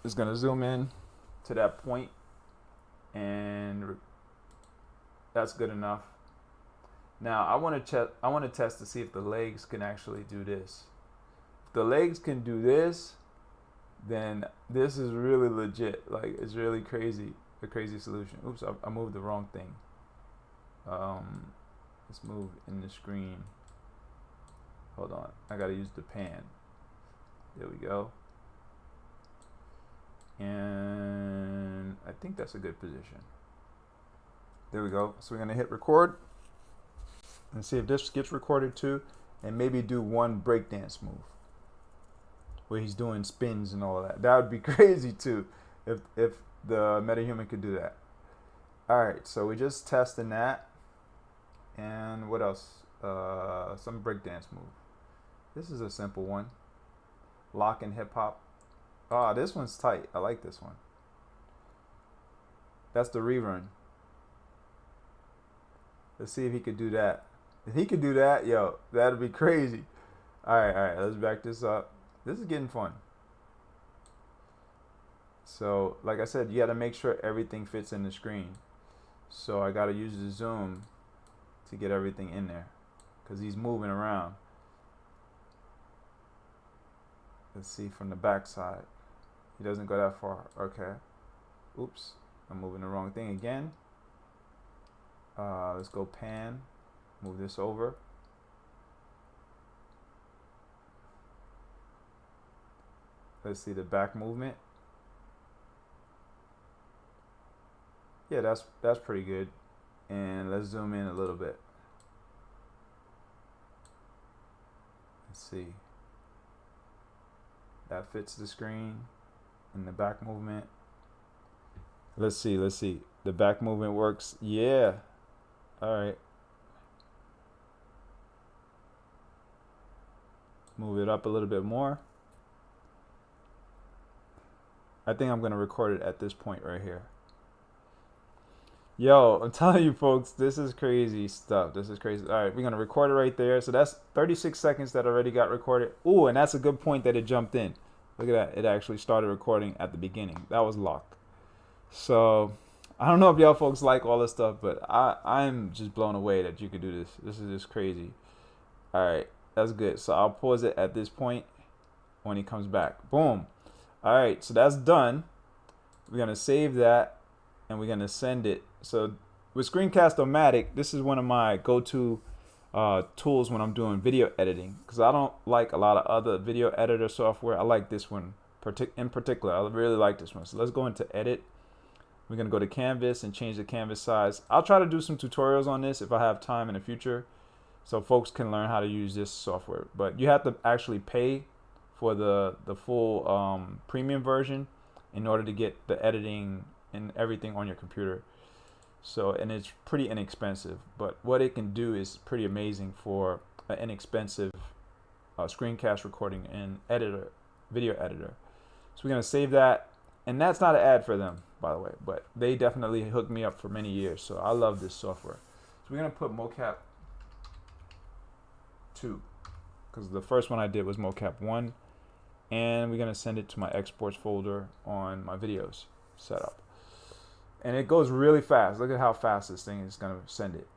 It's gonna zoom in to that point, and that's good enough. Now I want to test to see if the legs can actually do this. If the legs can do this, then this is really legit. Like, it's really crazy, a crazy solution. Oops, I moved the wrong thing. Let's move in the screen. Hold on, I gotta use the pan. There we go. And I think that's a good position. There we go. So we're gonna hit record and see if this gets recorded too, and maybe do one breakdance move where he's doing spins and all of that. That would be crazy too if the MetaHuman could do that. All right, so we're just testing that. And what else? Some breakdance move. This is a simple one. Lock and hip hop. Ah, this one's tight. I like this one. That's the rerun. Let's see if he could do that. If he could do that, yo, that'd be crazy. All right, let's back this up. This is getting fun. So, like I said, you got to make sure everything fits in the screen. So I got to use the zoom to get everything in there because he's moving around. Let's see from the back side. He doesn't go that far. Okay. Oops. I'm moving the wrong thing again. Let's go pan. Move this over. Let's see the back movement. Yeah, that's pretty good. And let's zoom in a little bit. Let's see. That fits the screen. And the back movement. Let's see. The back movement works. Yeah. All right. Move it up a little bit more. I think I'm going to record it at this point right here. Yo, I'm telling you folks, this is crazy stuff. This is crazy. All right, we're going to record it right there. So that's 36 seconds that already got recorded. Ooh, and that's a good point that it jumped in. Look at that. It actually started recording at the beginning. That was locked. So I don't know if y'all folks like all this stuff, but I'm just blown away that you could do this. This is just crazy. All right, that's good. So I'll pause it at this point when he comes back. Boom. All right, so that's done. We're going to save that and we're going to send it. So with Screencast-O-Matic, this is one of my go-to tools when I'm doing video editing, because I don't like a lot of other video editor software. I like this one in particular. I really like this one. So let's go into edit. We're going to go to canvas and change the canvas size. I'll try to do some tutorials on this if I have time in the future so folks can learn how to use this software. But you have to actually pay for the full premium version in order to get the editing and everything on your computer. So, and it's pretty inexpensive, but what it can do is pretty amazing for an inexpensive screencast recording and video editor. So we're going to save that, and that's not an ad for them, by the way, but they definitely hooked me up for many years. So I love this software. So we're gonna put Mocap 2 because the first one I did was Mocap 1, and we're gonna send it to my exports folder on my videos setup. And it goes really fast. Look at how fast this thing is gonna send it.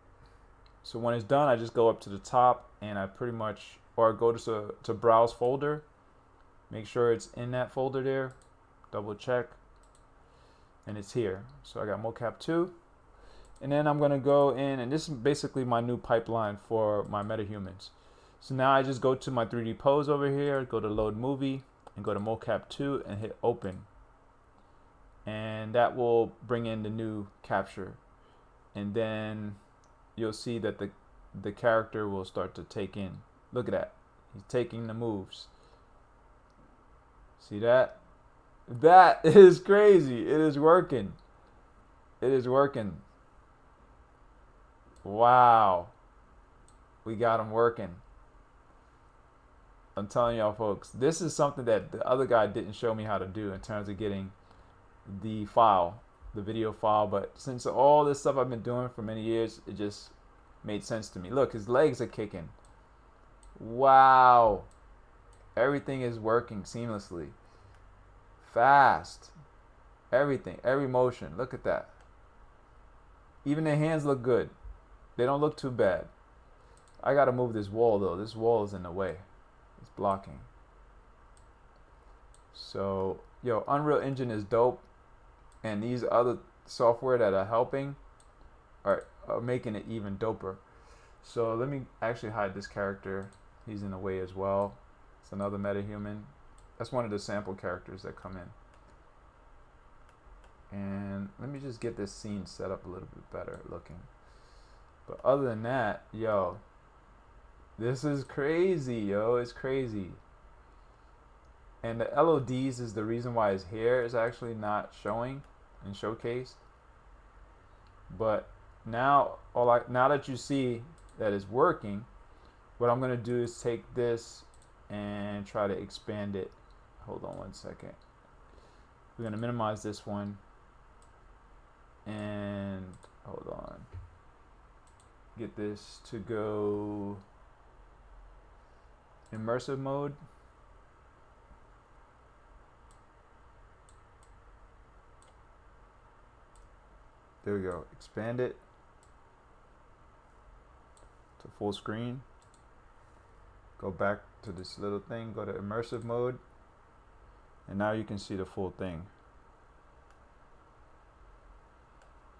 So when it's done, I just go up to the top and I pretty much, or go to browse folder, make sure it's in that folder there, double check, and it's here. So I got Mocap 2, and then I'm gonna go in, and this is basically my new pipeline for my MetaHumans. So now I just go to my 3D pose over here, go to load movie, and go to Mocap 2 and hit open. And that will bring in the new capture. And then you'll see that the character will start to take in. Look at that. He's taking the moves. See that? That is crazy. It is working. It is working. Wow. We got him working. I'm telling y'all folks, this is something that the other guy didn't show me how to do in terms of getting the file, the video file. But since all this stuff I've been doing for many years, it just made sense to me. Look, his legs are kicking. Wow. Everything is working seamlessly. Fast. Everything, every motion. Look at that. Even the hands look good. They don't look too bad. I gotta move this wall though. This wall is in the way. It's blocking. So, yo, Unreal Engine is dope. And these other software that are helping are making it even doper. So let me actually hide this character. He's in the way as well. It's another MetaHuman. That's one of the sample characters that come in. And let me just get this scene set up a little bit better looking. But other than that, yo, this is crazy, yo. It's crazy. And the LODs is the reason why his hair is actually not showing and showcased. But now, now that you see that it's working, what I'm gonna do is take this and try to expand it. Hold on one second. We're gonna minimize this one. And hold on. Get this to go immersive mode. There we go. Expand it to full screen. Go back to this little thing. Go to immersive mode. And now you can see the full thing.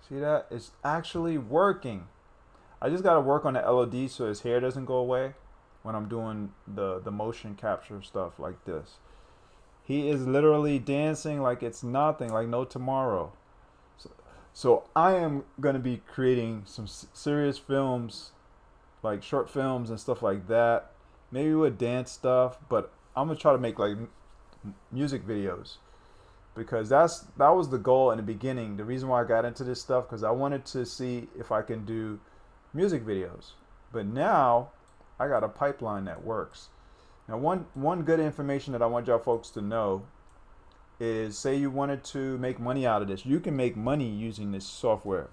See that? It's actually working. I just got to work on the LOD so his hair doesn't go away when I'm doing the motion capture stuff like this. He is literally dancing like it's nothing, like no tomorrow. So I am going to be creating some serious films, like short films and stuff like that. Maybe with dance stuff, but I'm going to try to make like music videos. Because that was the goal in the beginning. The reason why I got into this stuff, because I wanted to see if I can do music videos. But now I got a pipeline that works. Now one good information that I want y'all folks to know is, say you wanted to make money out of this. You can make money using this software.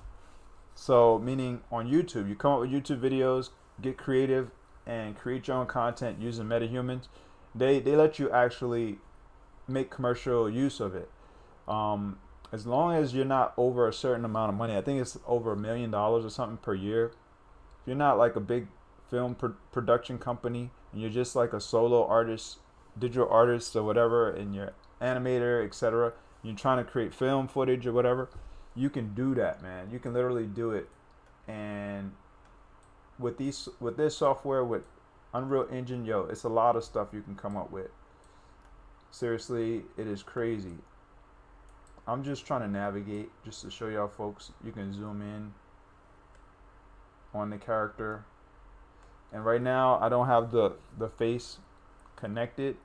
So meaning on YouTube, you come up with YouTube videos, get creative, and create your own content using MetaHumans. They let you actually make commercial use of it. As long as you're not over a certain amount of money. I think it's over $1 million or something per year. If you're not like a big film production company and you're just like a solo artist, digital artist or whatever, and you're animator, etc., you're trying to create film footage or whatever, you can do that, man. You can literally do it. And with this software, with Unreal Engine, yo, it's a lot of stuff you can come up with. Seriously, it is crazy. I'm just trying to navigate just to show y'all folks. You can zoom in on the character. And right now, I don't have the face connected.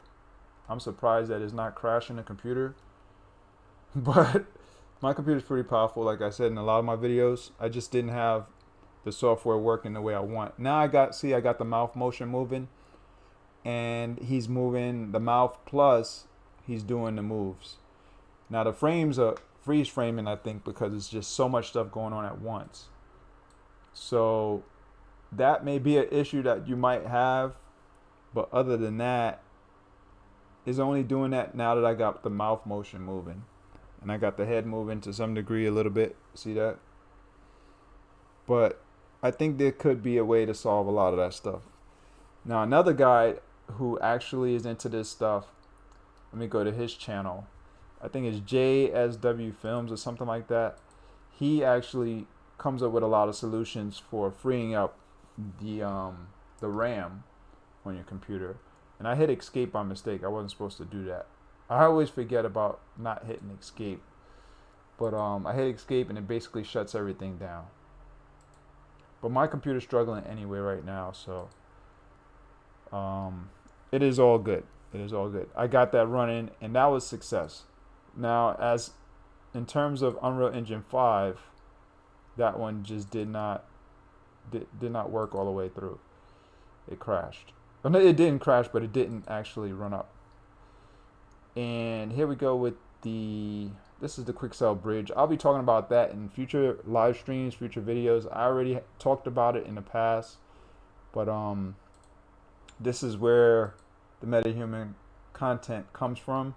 I'm surprised that it's not crashing the computer. But my computer's pretty powerful, like I said in a lot of my videos. I just didn't have the software working the way I want. Now I got the mouth motion moving. And he's moving the mouth plus he's doing the moves. Now the frames are freeze framing, I think, because it's just so much stuff going on at once. So that may be an issue that you might have, but other than that, it's only doing that now that I got the mouth motion moving. And I got the head moving to some degree a little bit. See that? But I think there could be a way to solve a lot of that stuff. Now, another guy who actually is into this stuff, let me go to his channel. I think it's JSW Films or something like that. He actually comes up with a lot of solutions for freeing up the RAM on your computer. And I hit escape by mistake. I wasn't supposed to do that. I always forget about not hitting escape. But I hit escape and it basically shuts everything down. But my computer's struggling anyway right now, so it is all good. It is all good. I got that running, and that was success. Now, as in terms of Unreal Engine 5, that one just did not work all the way through. It crashed. Well, no, it didn't crash, but it didn't actually run up. And here we go with this is the Quixel bridge. I'll be talking about that in future live streams, future videos. I already talked about it in the past, but this is where the MetaHuman content comes from.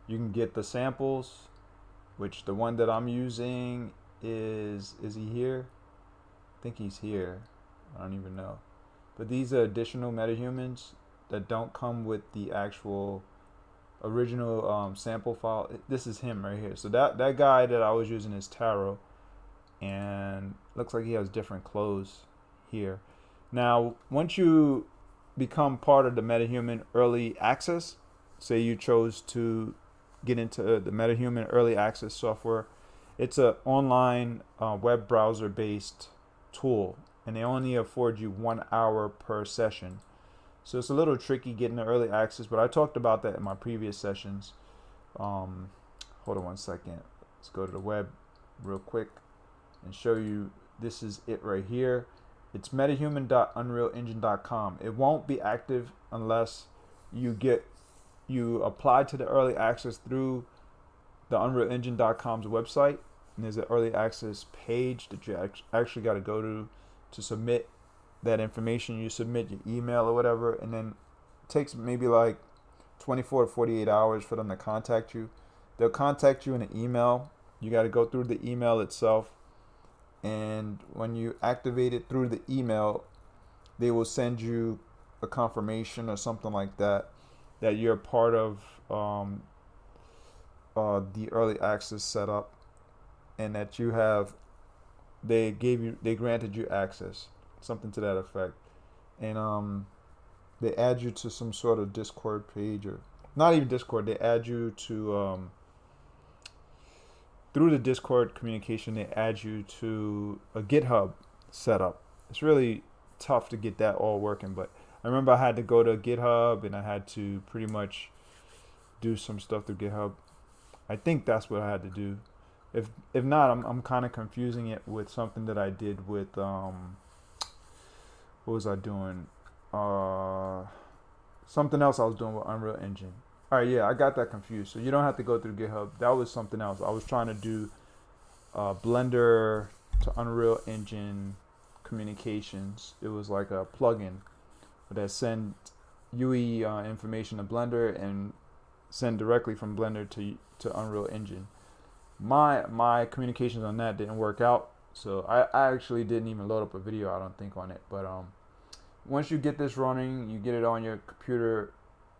You can get the samples, which the one that I'm using is he here? I think he's here. I don't even know. But these are additional MetaHumans that don't come with the actual original sample file. This is him right here. So that guy that I was using is Taro, and looks like he has different clothes here. Now, once you become part of the MetaHuman early access, say you chose to get into the MetaHuman early access software, it's an online web browser based tool, and they only afford you 1 hour per session. So it's a little tricky getting the early access, but I talked about that in my previous sessions. Hold on one second. Let's go to the web real quick and show you. This is it right here. It's metahuman.unrealengine.com. It won't be active unless you apply to the early access through the unrealengine.com's website. And there's an early access page that you actually got to go to submit that information. You submit your email or whatever, and then it takes maybe like 24 to 48 hours for them to contact you. They'll contact you in an email. You got to go through the email itself, and when you activate it through the email, they will send you a confirmation or something like that you're part of the early access setup, and that they granted you access, something to that effect. And they add you to some sort of Discord page, or not even Discord. They add you to through the Discord communication, they add you to a GitHub setup. It's really tough to get that all working, but I remember I had to go to GitHub and I had to pretty much do some stuff through GitHub. I think that's what I had to do. If not, I'm kind of confusing it with something that I did with what was I doing? Something else I was doing with Unreal Engine. All right, yeah, I got that confused. So you don't have to go through GitHub. That was something else. I was trying to do Blender to Unreal Engine communications. It was like a plugin that send UE information to Blender and send directly from Blender to Unreal Engine. My communications on that didn't work out, so I actually didn't even load up a video, I don't think, on it. But once you get this running, you get it on your computer,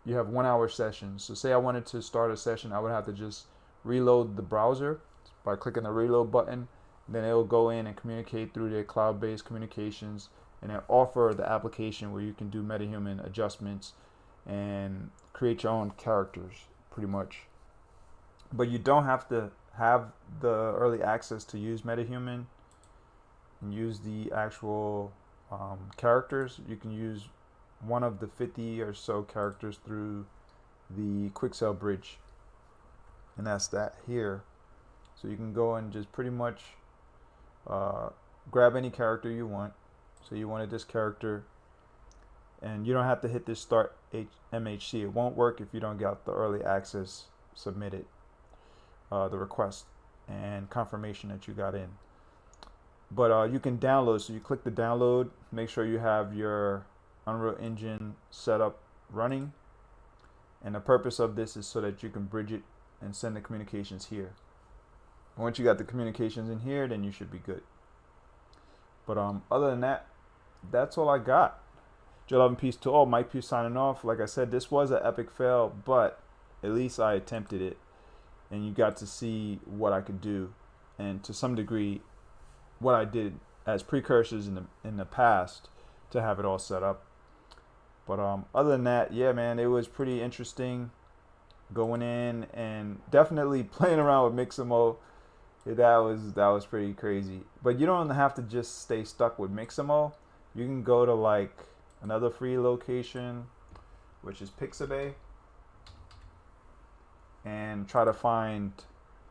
you have 1 hour sessions. So say I wanted to start a session, I would have to just reload the browser by clicking the reload button. Then it will go in and communicate through their cloud-based communications, and then offer the application where you can do MetaHuman adjustments and create your own characters, pretty much. But you don't have to have the early access to use MetaHuman and use the actual characters. You can use one of the 50 or so characters through the Quixel bridge, and that's that here. So you can go and just pretty much grab any character you want. So you wanted this character, and you don't have to hit this start MHC. It won't work if you don't get the early access submitted, the request and confirmation that you got in. But you can download. So you click the download. Make sure you have your Unreal Engine setup running. And the purpose of this is so that you can bridge it and send the communications here. Once you got the communications in here, then you should be good. But other than that, that's all I got. Joe Love and Peace to all. Mike Pugh signing off. Like I said, this was an epic fail, but at least I attempted it. And you got to see what I could do. And to some degree, what I did as precursors in the past to have it all set up. But other than that, yeah, man, it was pretty interesting going in and definitely playing around with Mixamo. That was pretty crazy. But you don't have to just stay stuck with Mixamo. You can go to like another free location, which is Pixabay, and try to find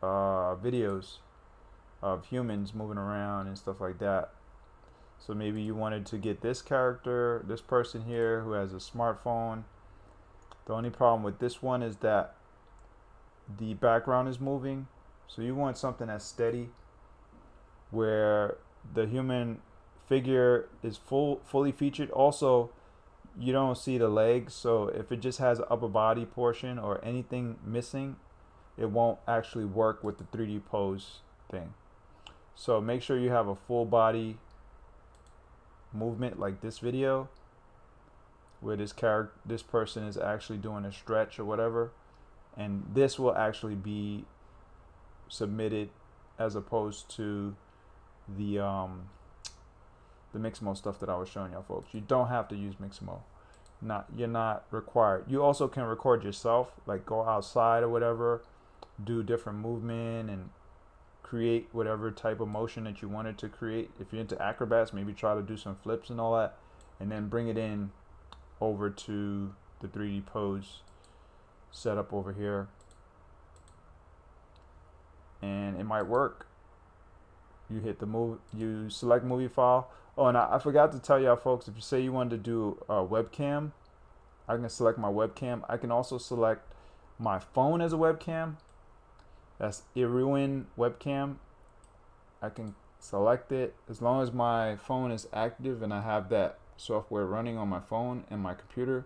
videos of humans moving around and stuff like that. So maybe you wanted to get this character, this person here who has a smartphone. The only problem with this one is that the background is moving. So you want something that's steady, where the human figure is fully featured. Also, you don't see the legs, so if it just has an upper body portion or anything missing, it won't actually work with the 3D pose thing. So make sure you have a full body movement like this video, where this person is actually doing a stretch or whatever, and this will actually be submitted as opposed to the Mixamo stuff that I was showing y'all folks. You don't have to use Mixamo. You're not required. You also can record yourself, like go outside or whatever, do different movement and create whatever type of motion that you wanted to create. If you're into acrobats, maybe try to do some flips and all that, and then bring it in over to the 3D pose setup over here, and it might work. You hit the move, you select movie file. Oh, and I forgot to tell y'all folks, if you say you wanted to do a webcam, I can select my webcam. I can also select my phone as a webcam. That's Irwin webcam. I can select it as long as my phone is active and I have that software running on my phone and my computer.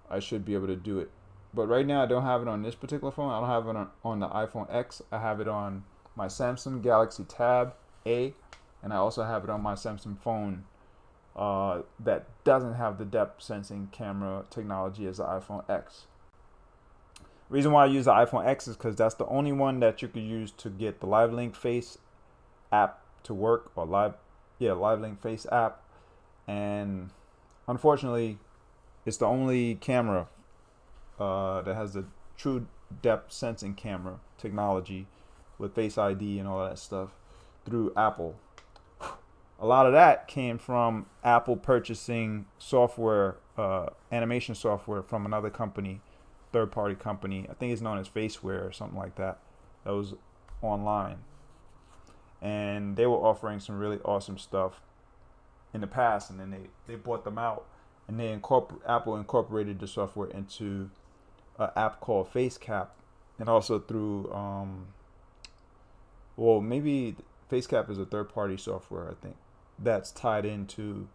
I should be able to do it. But right now I don't have it on this particular phone. I don't have it on the iPhone X. I have it on my Samsung Galaxy Tab A, and I also have it on my Samsung phone that doesn't have the depth sensing camera technology as the iPhone X. Reason why I use the iPhone X is because that's the only one that you could use to get the Live Link Face app to work, or Live Link Face app, and unfortunately, it's the only camera that has the true depth sensing camera technology with Face ID and all that stuff through Apple. A lot of that came from Apple purchasing software, animation software from another company, third-party company. I think it's known as Faceware or something like that. That was online, and they were offering some really awesome stuff in the past, and then they bought them out, and Apple incorporated the software into an app called FaceCap, and also through maybe FaceCap is a third-party software, I think, that's tied into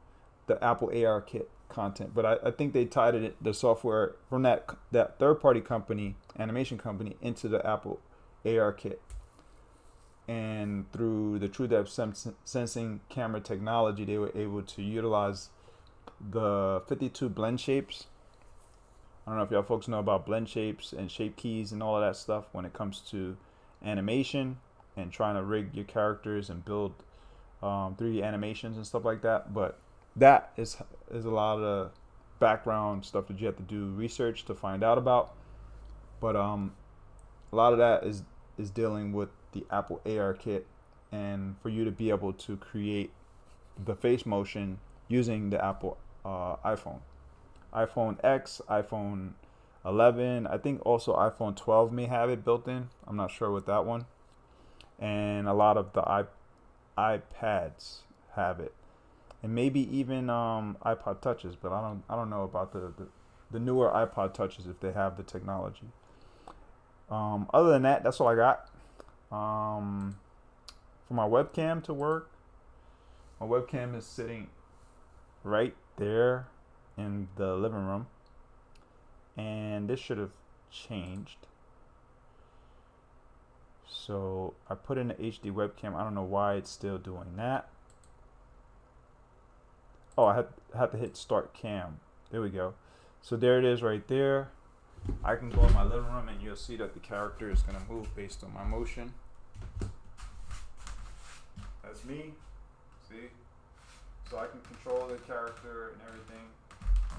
the Apple AR Kit content. But I think they tied the software from that third-party company, animation company, into the Apple AR Kit. And through the True Depth Sensing camera technology, they were able to utilize the 52 blend shapes. I don't know if y'all folks know about blend shapes and shape keys and all of that stuff when it comes to animation and trying to rig your characters and build 3D animations and stuff like that. But that is a lot of background stuff that you have to do research to find out about. But a lot of that is dealing with the Apple AR Kit, and for you to be able to create the face motion using the Apple iPhone X, iPhone 11, I think also iPhone 12 may have it built in. I'm not sure with that one. And a lot of the iPads have it, and maybe even iPod touches, but I don't know about the newer iPod touches if they have the technology. Other than that, that's all I got. For my webcam to work, My webcam is sitting right there in the living room, and this should have changed. So I put in the HD webcam. I don't know why it's still doing that. Oh, I had to hit start cam. There we go. So there it is right there. I can go in my living room and you'll see that the character is going to move based on my motion. That's me. See? So I can control the character and everything.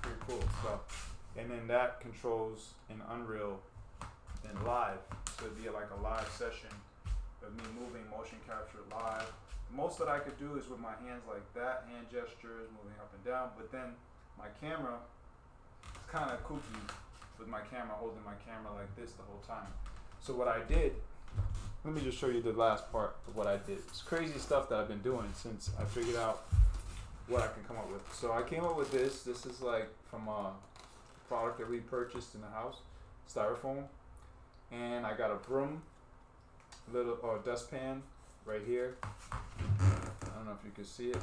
Pretty cool stuff. And then that controls in Unreal and live. So it'd be like a live session of me moving motion capture live. Most that I could do is with my hands like that, hand gestures, moving up and down. But then my camera is kind of kooky with my camera, holding my camera like this the whole time. So what I did, let me just show you the last part of what I did. It's crazy stuff that I've been doing since I figured out what I can come up with. So I came up with this. This is like from a product that we purchased in the house, styrofoam. And I got a broom, little dustpan right here. I don't know if you can see it,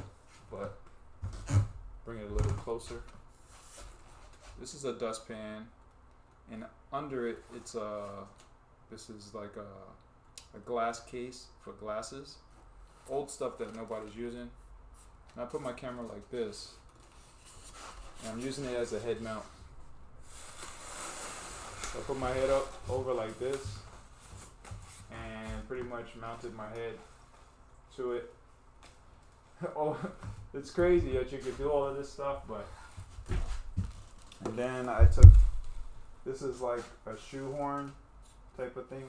but bring it a little closer. This is a dustpan, and under it, it's this is like a glass case for glasses, old stuff that nobody's using. And I put my camera like this, and I'm using it as a head mount. So I put my head up over like this and pretty much mounted my head to it. Oh, it's crazy that you could do all of this stuff, but and then I took, this is like a shoehorn type of thing,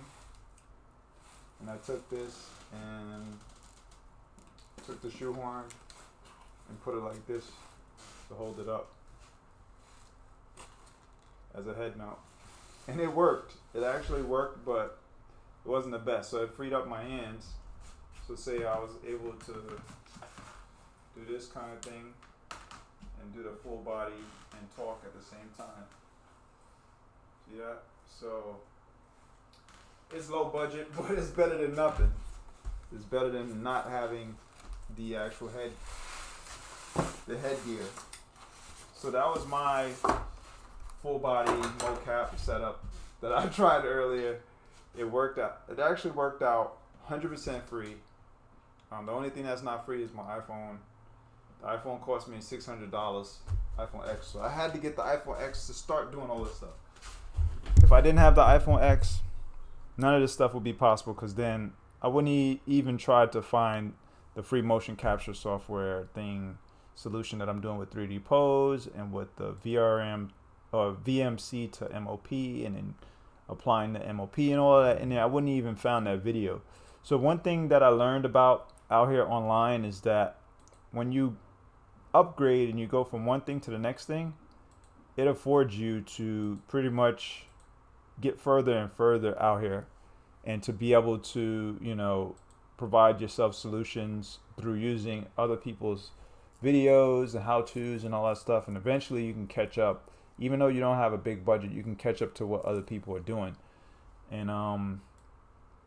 and I took this and took the shoehorn and put it like this to hold it up as a head mount. And it worked. It actually worked, but it wasn't the best. So it freed up my hands. So say I was able to do this kind of thing and do the full body and talk at the same time. See that? So it's low budget, but it's better than nothing. It's better than not having the actual the headgear. So that was my full body mocap setup that I tried earlier. It worked out. It actually worked out 100% free. The only thing that's not free is my iPhone. The iPhone cost me $600, iPhone X. So I had to get the iPhone X to start doing all this stuff. If I didn't have the iPhone X, none of this stuff would be possible, because then I wouldn't even try to find the free motion capture software solution that I'm doing with 3D Pose and with the VMC to MOP, and then applying the MOP and all of that, and then I wouldn't even found that video. So one thing that I learned about out here online is that when you upgrade and you go from one thing to the next thing, it affords you to pretty much get further and further out here, and to be able to, you know, provide yourself solutions through using other people's videos and how-tos and all that stuff, and eventually you can catch up. Even though you don't have a big budget, you can catch up to what other people are doing. And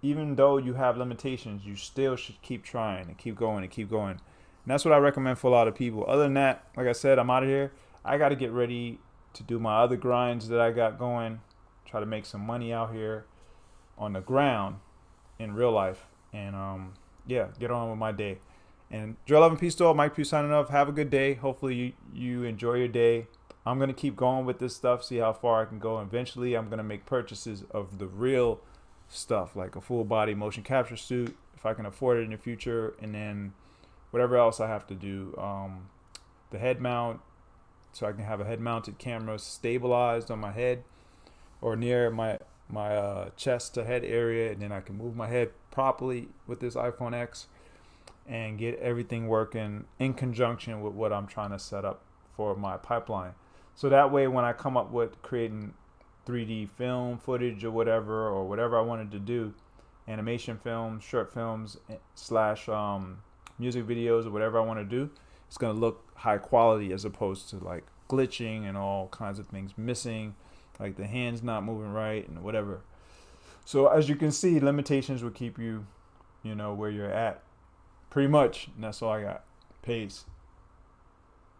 even though you have limitations, you still should keep trying and keep going and keep going. And that's what I recommend for a lot of people. Other than that, like I said, I'm out of here. I got to get ready to do my other grinds that I got going. Try to make some money out here on the ground in real life. And yeah, get on with my day. And Joe Love and Peace to all. Mike Pugh signing off. Have a good day. Hopefully you enjoy your day. I'm going to keep going with this stuff, see how far I can go. Eventually, I'm going to make purchases of the real stuff, like a full body motion capture suit, if I can afford it in the future. And then whatever else I have to do, the head mount, so I can have a head mounted camera stabilized on my head or near my chest to head area. And then I can move my head properly with this iPhone X and get everything working in conjunction with what I'm trying to set up for my pipeline. So that way, when I come up with creating 3D film footage or whatever I wanted to do, animation films, short films, slash music videos, or whatever I want to do, it's going to look high quality, as opposed to like glitching and all kinds of things missing, like the hands not moving right and whatever. So as you can see, limitations will keep you, you know, where you're at pretty much. And that's all I got. Peace.